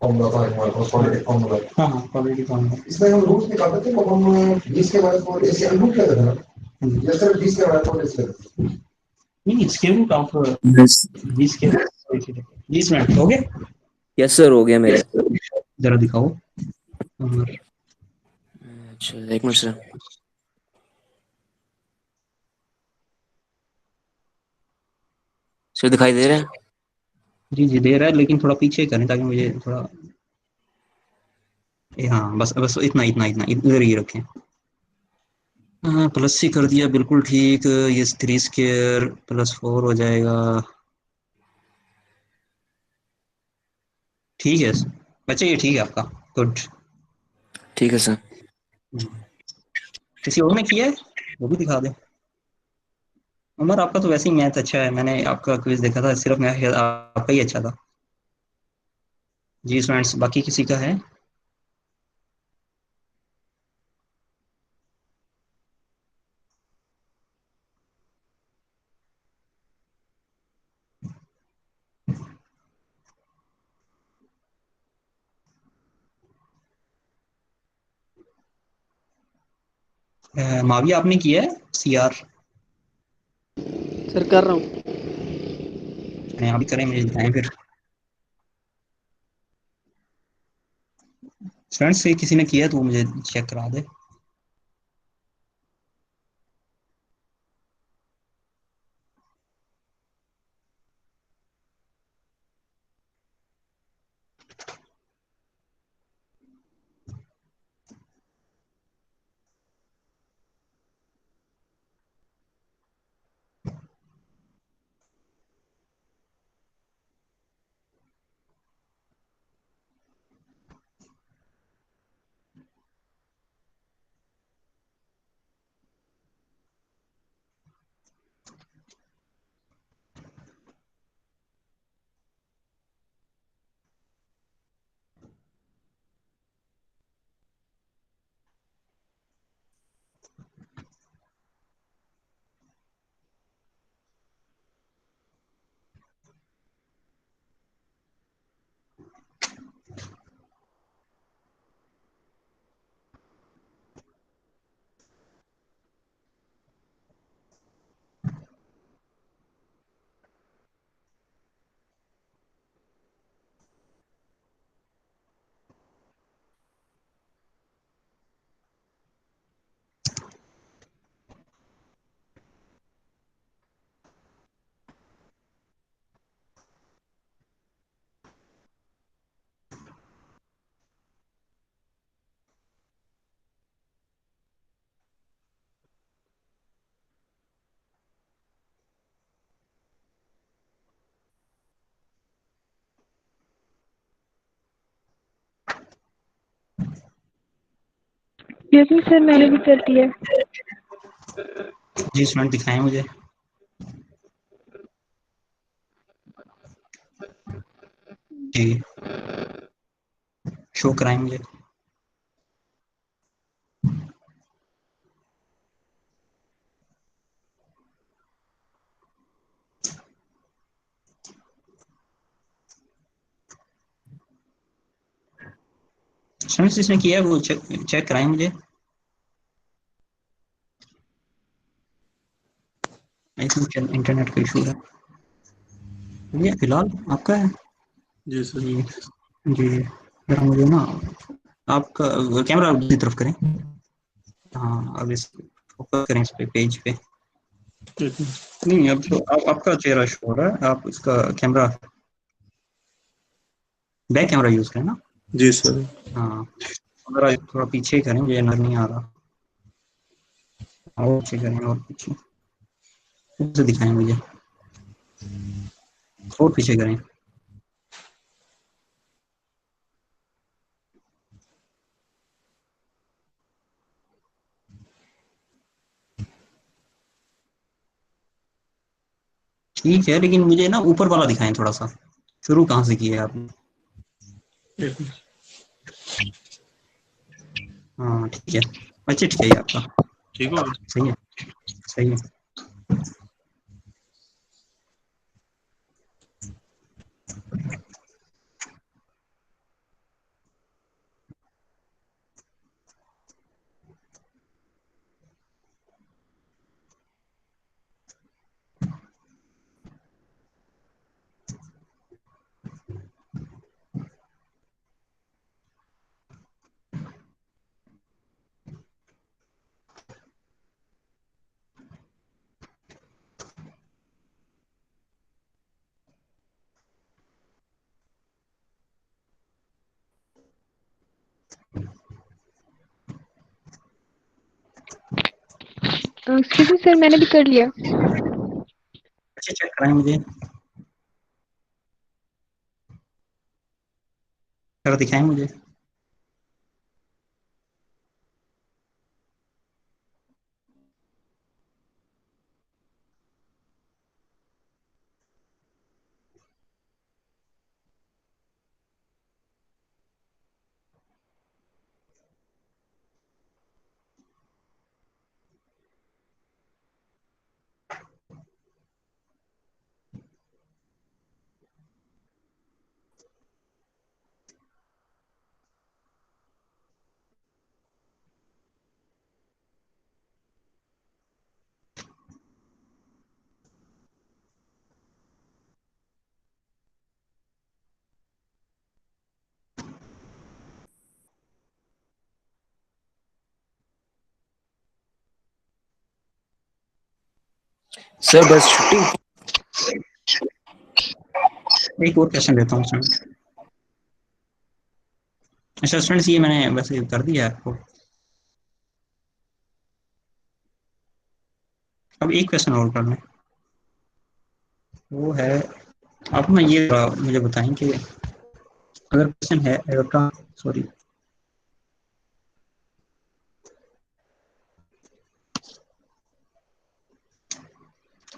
फॉर्मूला था हमारे पास क्वाड्रेटिक फॉर्मूला। हाँ हाँ, क्वाड्रेटिक फॉर्मूला। इसमें हम रूल्स निकालते थे तो हम b square minus 4ac root लेते थे ना, या सिर्फ b स्क्वायर माइनस 4ac लेते थे। नहीं, स्क्वायर रूट ऑफ यस। 20 के 20 मिनट हो गए। यस सर, हो गया मेरे। जरा दिखाओ। और अच्छा, एक मिनट सर। सर दिखाई दे रहा है? जी जी दे रहा है, लेकिन थोड़ा पीछे करें ताकि मुझे थोड़ा हाँ बस बस इतना इतना इतना इधर ही रखें। हाँ, प्लस सी कर दिया, बिल्कुल ठीक। ये 3 स्क्वायर प्लस 4 हो जाएगा। ठीक है बच्चे, ये ठीक है आपका। गुड। ठीक है सर। किसी और ने किया है वो भी दिखा दे। उमर, आपका तो वैसे ही मैथ अच्छा है, मैंने आपका क्विज देखा था, सिर्फ मैं आपका ही अच्छा था। जी स्टूडेंट्स, बाकी किसी का है? माविया आपने किया है सी आर? सर कर रहा हूँ। आप भी करें, मुझे बताएं फिर। स्टूडेंट्स से किसी ने किया है तो वो मुझे चेक करा दे। यस सर, मैंने भी कर दिया। जी स्टूडेंट दिखाएं मुझे। जी शो कराएं मुझे। स्टूडेंट्स जिसने किया है वो चेक कराएं मुझे। आई थिंक इंटरनेट का इशू है। ये फिलहाल आपका है। जी सर। जी जी जरा मुझे ना आपका कैमरा दूसरी तरफ करें। हाँ अब इस फोकस करें इस पे पेज पे। नहीं अब तो आपका चेहरा शो हो रहा है। आप इसका कैमरा बैक कैमरा यूज करें ना। जी सर। हाँ थोड़ा थोड़ा पीछे करें, मुझे नजर नहीं आ रहा। और पीछे करें और पीछे से दिखाएं मुझे। और पीछे करें। ठीक है लेकिन मुझे ना ऊपर वाला दिखाएं थोड़ा सा। शुरू कहाँ से किया है आपने? हाँ ठीक है। अच्छा ठीक है ये आपका ठीक हो सही है। सही है। एक्सक्यूज मी सर, मैंने भी कर लिया। अच्छा चेक कराएं मुझे। जरा दिखाएं मुझे। सर बस छुट्टी। एक और क्वेश्चन देता हूँ स्टूडेंट। अच्छा स्टूडेंट्स ये मैंने वैसे कर दिया है आपको। अब एक क्वेश्चन और करना है। वो है आप ना ये मुझे बताएं कि अगर क्वेश्चन है एरोटा सॉरी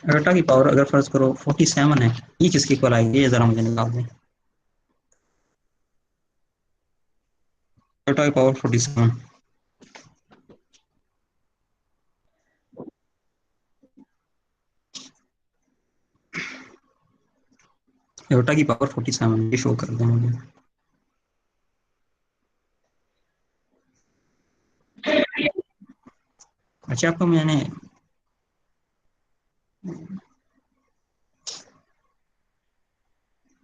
एरोटा की पावर अगर फर्ज करो 47 है, ये किसकी इक्वल आएगी ये जरा मुझे निकाल दें। एरोटा की पावर 47 एरोटा की पावर 47 ये शो कर दें मुझे। अच्छा आपको मैंने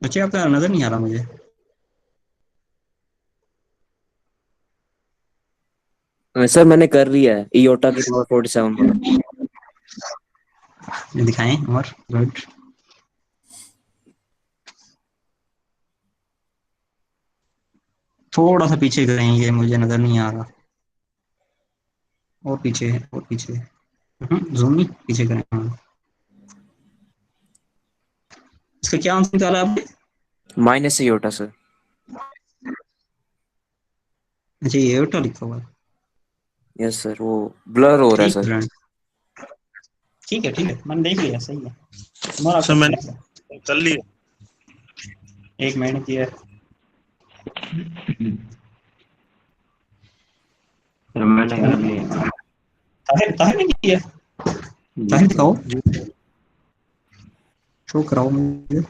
अच्छा आपका नजर नहीं आ रहा मुझे। सर मैंने कर लिया है इयोटा की पावर 47 वाला। दिखाएं और गुड। थोड़ा सा पीछे करें, ये मुझे नजर नहीं आ रहा। और पीछे है और पीछे। जूम नहीं पीछे करें। हाँ इसका क्या आंसर निकाला आपने? Minus iota sir. अच्छा ये एरोटा लिखा हुआ है। यस सर, वो ब्लर हो रहा है ठीक सर। है ठीक है ठीक है, मैंने देख लिया, सही है तुम्हारा। सर मैंने कर लिया। एक महीने की है। सर मैंने कर लिया। ताहिर ताहिर ने किया? ताहिर दिखाओ, शो कराओ मुझे।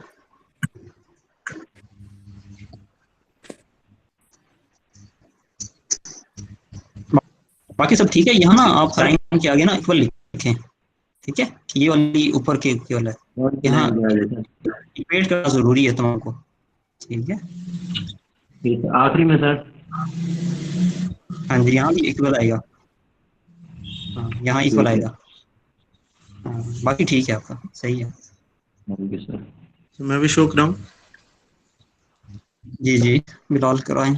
बाकी सब ठीक है। यहाँ ना आप साइन के आगे ना इक्वल लिखें, ठीक है, कि ये वाली ऊपर के इक्वल है। यहाँ इक्वेट करना जरूरी है तुमको, ठीक है। आखिरी में सर। हाँ जी, यहाँ भी इक्वल आएगा। हाँ, यहाँ इक्वल आएगा। हाँ, बाकी ठीक है, आपका सही है। सर मैं भी शो कराऊं? जी जी, बिलाल कराएं।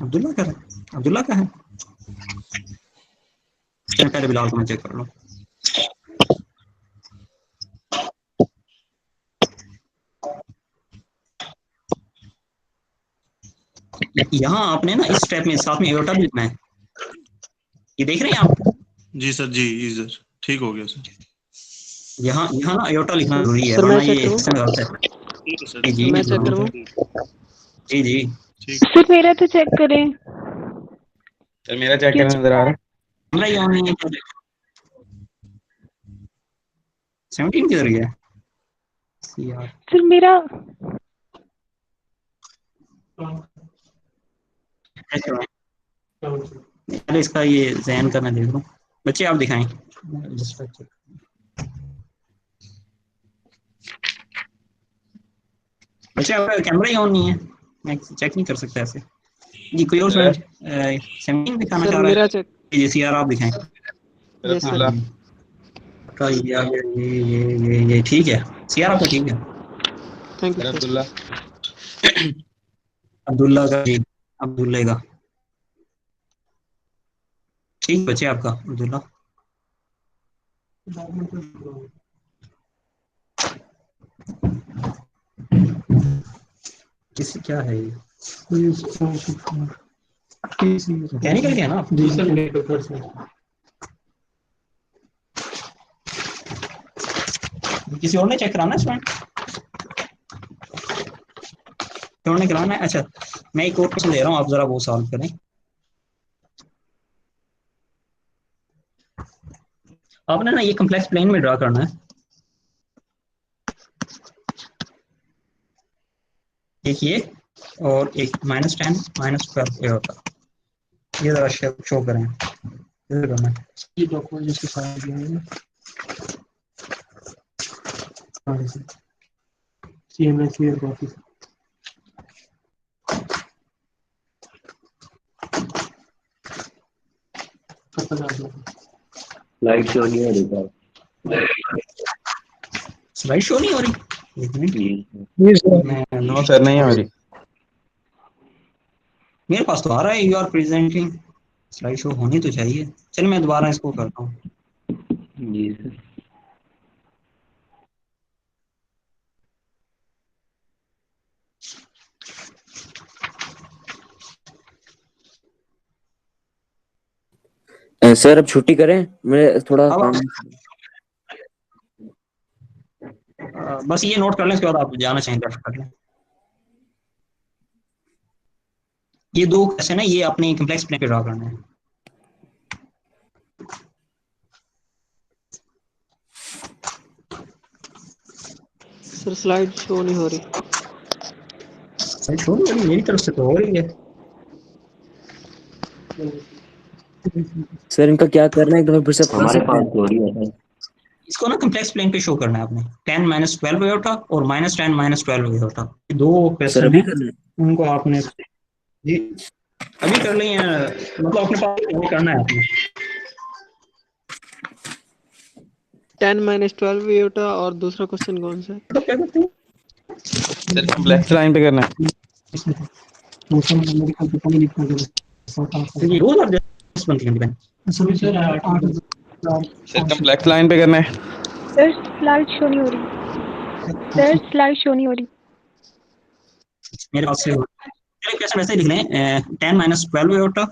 अब्दुल्ला का है, अब्दुल्ला का है। चल पहले बिलाल को मैं चेक कर लूँ। यहाँ आपने ना इस स्टेप में साथ में एयोटा भी लिखना है, ये देख रहे हैं आप? जी सर, जी सर, ठीक हो गया सर। यहाँ यहाँ ना एयोटा लिखना जरूरी है, सर मैं वरना चेक ये करूं? इसमें गलत है। ठीक है सर, जी मैं चेक बिल्कुल। करूं? जी जी ठीक। सर मेरा तो चेक करें। सर मेरा चेक करना नजर आ रहा है। कैमरा ही ऑन नहीं है। 17 किधर गया यार? सर मेरा पहले इसका ये जहन का मैं देख लूं। बच्चे आप दिखाएं। बच्चे आपका कैमरा ही ऑन नहीं है, मैं चेक नहीं कर सकता ऐसे। जी कोई और स्टूडेंट 17 दिखाना सर चाह रहा मेरा है? चेक। जी सीआर आप दिखाएं। यस हाँ सर। जी, आपका ये आ गया, ये ठीक है। सीआर आपका ठीक है। Thank you Abdullah. अब्दुल्ला का जी, अब्दुल्ला का ठीक। बच्चे आपका अब्दुल्ला। किसी क्या है ये? मैकेनिकल क्या है ना? जी सर। किसी और ने चेक कराना है स्टूडेंट? और ने कराना है? अच्छा, मैं एक और क्वेश्चन दे रहा हूँ, आप जरा वो सॉल्व करें। आपने ना ये कॉम्प्लेक्स प्लेन में ड्रा करना है। एक ये और एक -10 -12 ये होता है। ये जरा शो करें, इधर करना है। ये डॉक्यूमेंट जिसके साथ दिए हैं CMS clear copy. Light show नहीं हो रही सर। स्लाइड शो नहीं हो रही? एक मिनट, नो सर, नहीं है मेरी। मेरे पास तो आ रहा है you are presenting. Slide show होनी तो चाहिए। चल मैं दोबारा इसको करता हूँ। जी सर। सर अब छुट्टी करें, मैं थोड़ा अब काम। बस ये नोट कर लें, इसके बाद आप जाना चाहें तो कर लें। ये दो क्वेश्चन है, ये अपनी कॉम्प्लेक्स प्लेन पे ड्रा करना है। सर स्लाइड शो नहीं हो रही। स्लाइड शो नहीं हो रही? मेरी तरफ से तो हो रही है। सर इनका क्या करना है, एक दफा फिर से बता हमारे सकते पास हैं? हो रही है सर। इसको ना कॉम्प्लेक्स प्लेन पे शो करना है आपने। 10 -12 आयोटा और -10 -12 आयोटा, ये दो सर क्वेश्चन अभी है, करना है? उनको आपने जी अभी कर लें, मतलब अपने पास ये करना है आपने। 10 - 12 एटा और दूसरा क्वेश्चन कौन सा है? तो क्या करते हैं सर कॉम्प्लेक्स लाइन पे करना है। ये रोज आप जस्ट बनती हैं सर कॉम्प्लेक्स लाइन पे करना है। सर स्लाइड शो नहीं हो रही। सर स्लाइड शो नहीं हो रही। मेरे पास से। चलिए क्वेश्चन वैसे ही लिख लें, 10 -12 आयोटा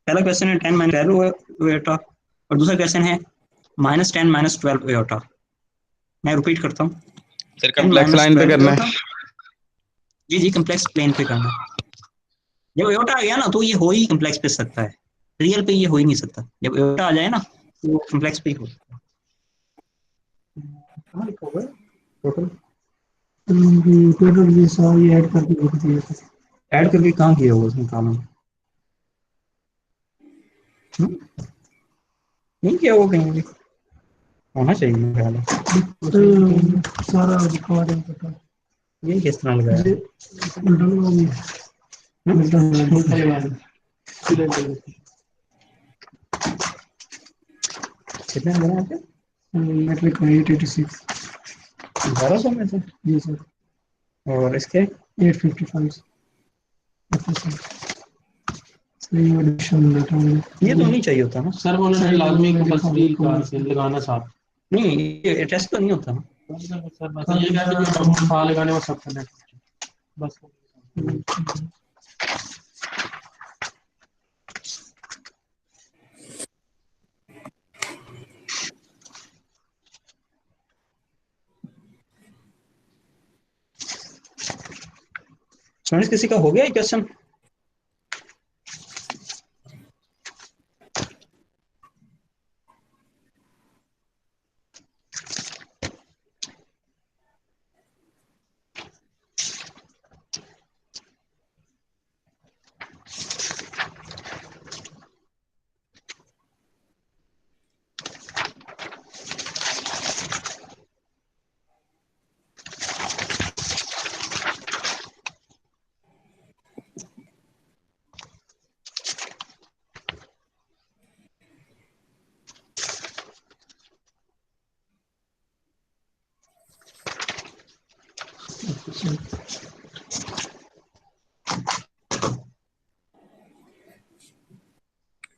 पहला क्वेश्चन है 10 माइनस 12 आयोटा और दूसरा क्वेश्चन है -10 - 12 आयोटा। मैं रिपीट करता हूँ, सर कॉम्प्लेक्स लाइन पे करना है। जी कॉम्प्लेक्स प्लेन पे करना है। जब आयोटा आ गया ना तो ये हो ही कॉम्प्लेक्स पे सकता है, रियल पे ये हो ही नहीं सकता। जब आयोटा आ जाए ना तो कॉम्प्लेक्स पे ही हो सकता है। कहाँ लिखा हुआ है टोटल? टोटल ये सारी ऐड करके लिख दिया था। ऐड करके कहाँ किया हुआ उसमें कॉलम? नहीं किया हुआ कहीं भी, होना चाहिए मेरे ख्याल में। सारा रिकॉर्ड है पता। ये किस तरह लगाया है? कितने लगाया थे? मैट्रिक में 886 1200 में से? जी सर। और इसके 855 सही एडिशन डाटा में ये तो नहीं चाहिए होता ना सर बोले लाजमी कंपल्सरी लगाना साथ। नहीं, ये टेस्ट तो नहीं होता ना। सर बस ये कहते हैं फा लगाने में सब करना बस। स्टूडेंट्स किसी का हो गया क्वेश्चन?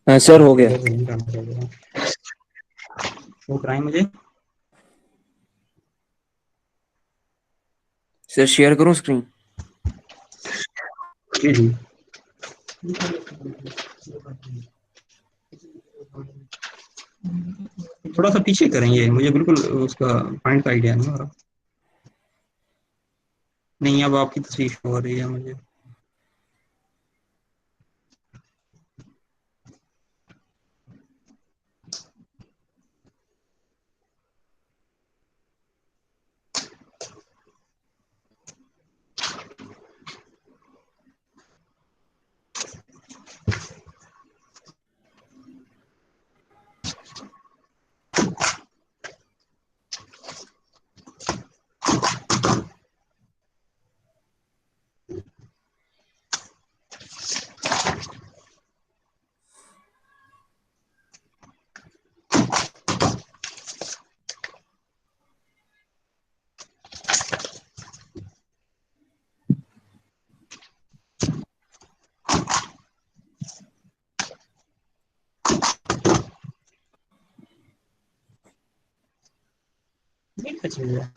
हाँ सर हो गया। शो कराएं मुझे। सर शेयर करूं स्क्रीन? जी जी। थोड़ा सा पीछे करेंगे, मुझे बिल्कुल उसका पॉइंट का आइडिया नहीं हो रहा। नहीं, अब आपकी तस्वीर शो हो रही है मुझे।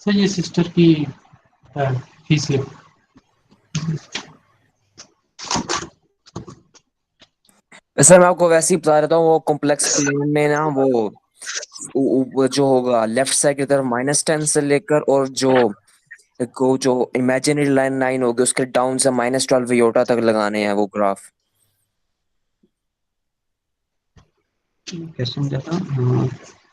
सर ये सिस्टर की फीस स्लिप। सर मैं आपको वैसे ही बता देता हूँ, वो कॉम्प्लेक्स प्लेन में ना वो जो होगा लेफ्ट साइड की तरफ -10 से लेकर और जो इमेजिनरी लाइन होगी उसके डाउन से -12 आयोटा तक लगाने हैं वो ग्राफ। क्वेश्चन क्या था?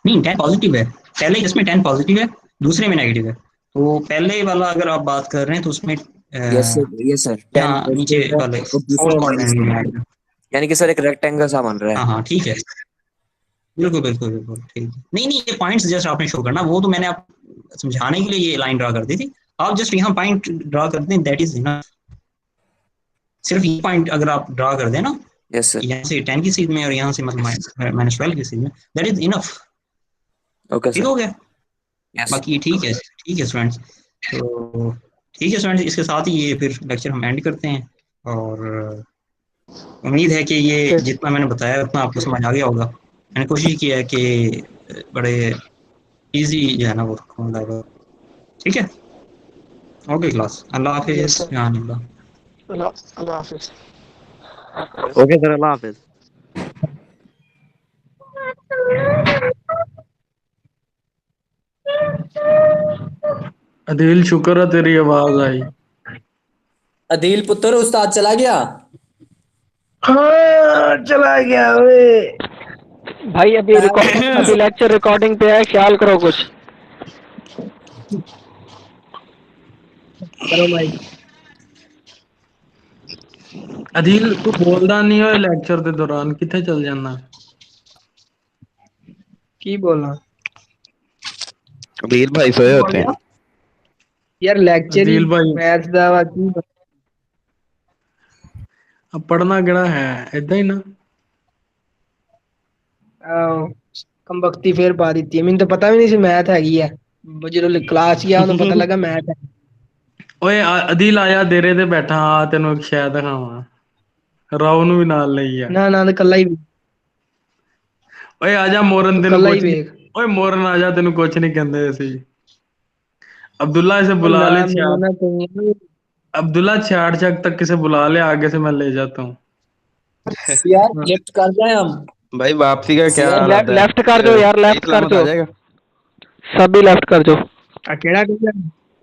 नहीं, 10 पॉजिटिव है। पहले इसमें 10 पॉजिटिव है, दूसरे में नेगेटिव है। तो पहले वाला अगर आप बात कर रहे हैं तो उसमें यस सर 10 यहाँ नीचे पॉजिटिव है वाले और दूसरा फोर्थ माइनस क्वाड्रेंट में है, नेगेटिव। यानी कि सर एक रेक्टेंगल सा बन रहा है। हाँ हाँ ठीक है, बिल्कुल बिल्कुल बिल्कुल ठीक है। नहीं नहीं, ये पॉइंट्स जस्ट आपने शो करना, वो तो मैंने आप समझाने के लिए ये लाइन ड्रा कर दी थी। आप जस्ट यहाँ पॉइंट ड्रा कर दें, दैट इज इनफ। सिर्फ ये पॉइंट अगर आप ड्रा कर दें ना, यस सर। यहाँ से 10 की सीध में और यहाँ से मतलब -12 की सीध में, दैट इज इनफ। ओके ठीक सर। हो गया? यस। बाकी ठीक है स्टूडेंट्स। तो ठीक है स्टूडेंट्स, इसके साथ ही ये फिर लेक्चर हम एंड करते हैं। और उम्मीद है कि ये जितना मैंने बताया उतना आपको समझ आ गया होगा। मैंने कोशिश की है कि बड़े इजी जो है ना वो रखूँगा। ठीक है, ओके क्लास, अल्लाह हाफिज़। अल्लाह हाफिज। ओके सर, अल्लाह हाफिज। अदील शुक्र है तेरी आवाज आई। अदील पुत्र उस्ताद चला गया। हाँ चला गया वे। भाई अभी लेक्चर रिकॉर्डिंग पे है, ख्याल करो कुछ। करो भाई। अदील तू बोलदा नहीं हो लेक्चर के दौरान, किथे चल जाना? की बोलना अदील भाई सोए होते हैं यार, लेक्चर ही अदील भाई मैथ दा वा की अब पढ़ना केड़ा है, इदा ही ना। कम बख्ती फिर पा दी है। मैंने तो पता भी नहीं सी मैथ हैगी है, जो क्लास गया उन्हें पता लगा मैथ है। ओए अदील आया देरे ते बैठा, आ तेनों एक शै दिखावां। राव नू भी नाल लई आ। ना ना कल्ला ही ओए आजा मोरन, तू तेनों कल्ला ही कुछ नहीं। वेख। ओए मोरन आजा, तेनों कुछ नहीं कहंदे सी। अब्दुल्ला इसे ओ बुला ना ले मेरा छाड़। ना कोई अब्दुल्ला छाड़ चक तक किसे बुला ले, आगे से मैं ले जाता हूँ। यार लेफ्ट कर जाए हम। भाई वापसी का क्या यार इरादा है? लेफ्ट कर दो यार, सही लेफ्ट कर सलामत दो, आ जाएगा? सभी लेफ्ट कर दो। अकेला किया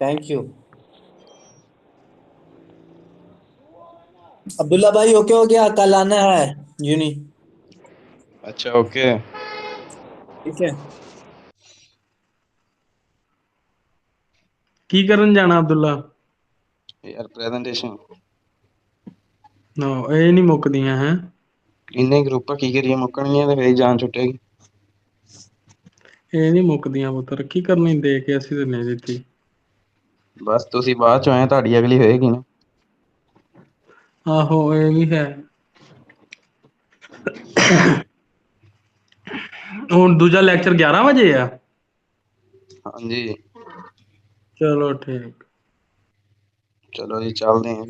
थैंक यू अब्दुल्ला भाई। ओके हो गया, कल आना है यूनी। अच्छा ओके। ठीक है। की करन जाना अब्दुल्ला? यार प्रेजेंटेशन नो ये नहीं मुकदियां हैं। इन्ने ग्रुप की करिए मुक्कणियां ते फिर जान छुटेगी। ये नहीं मुकदियां पुत्र, की करनी दे के ਅਸੀਂ ਤੇ ਨਹੀਂ ਦਿੱਤੀ। बस तुसी बाद चो आए, ਤੁਹਾਡੀ अगली होएगी ना। आहो ये भी है। ਹੁਣ ਦੂਜਾ ਲੈਕਚਰ 11 ਵਜੇ ਆ। हाँ जी चलो ठीक। चलो जी चलते हैं।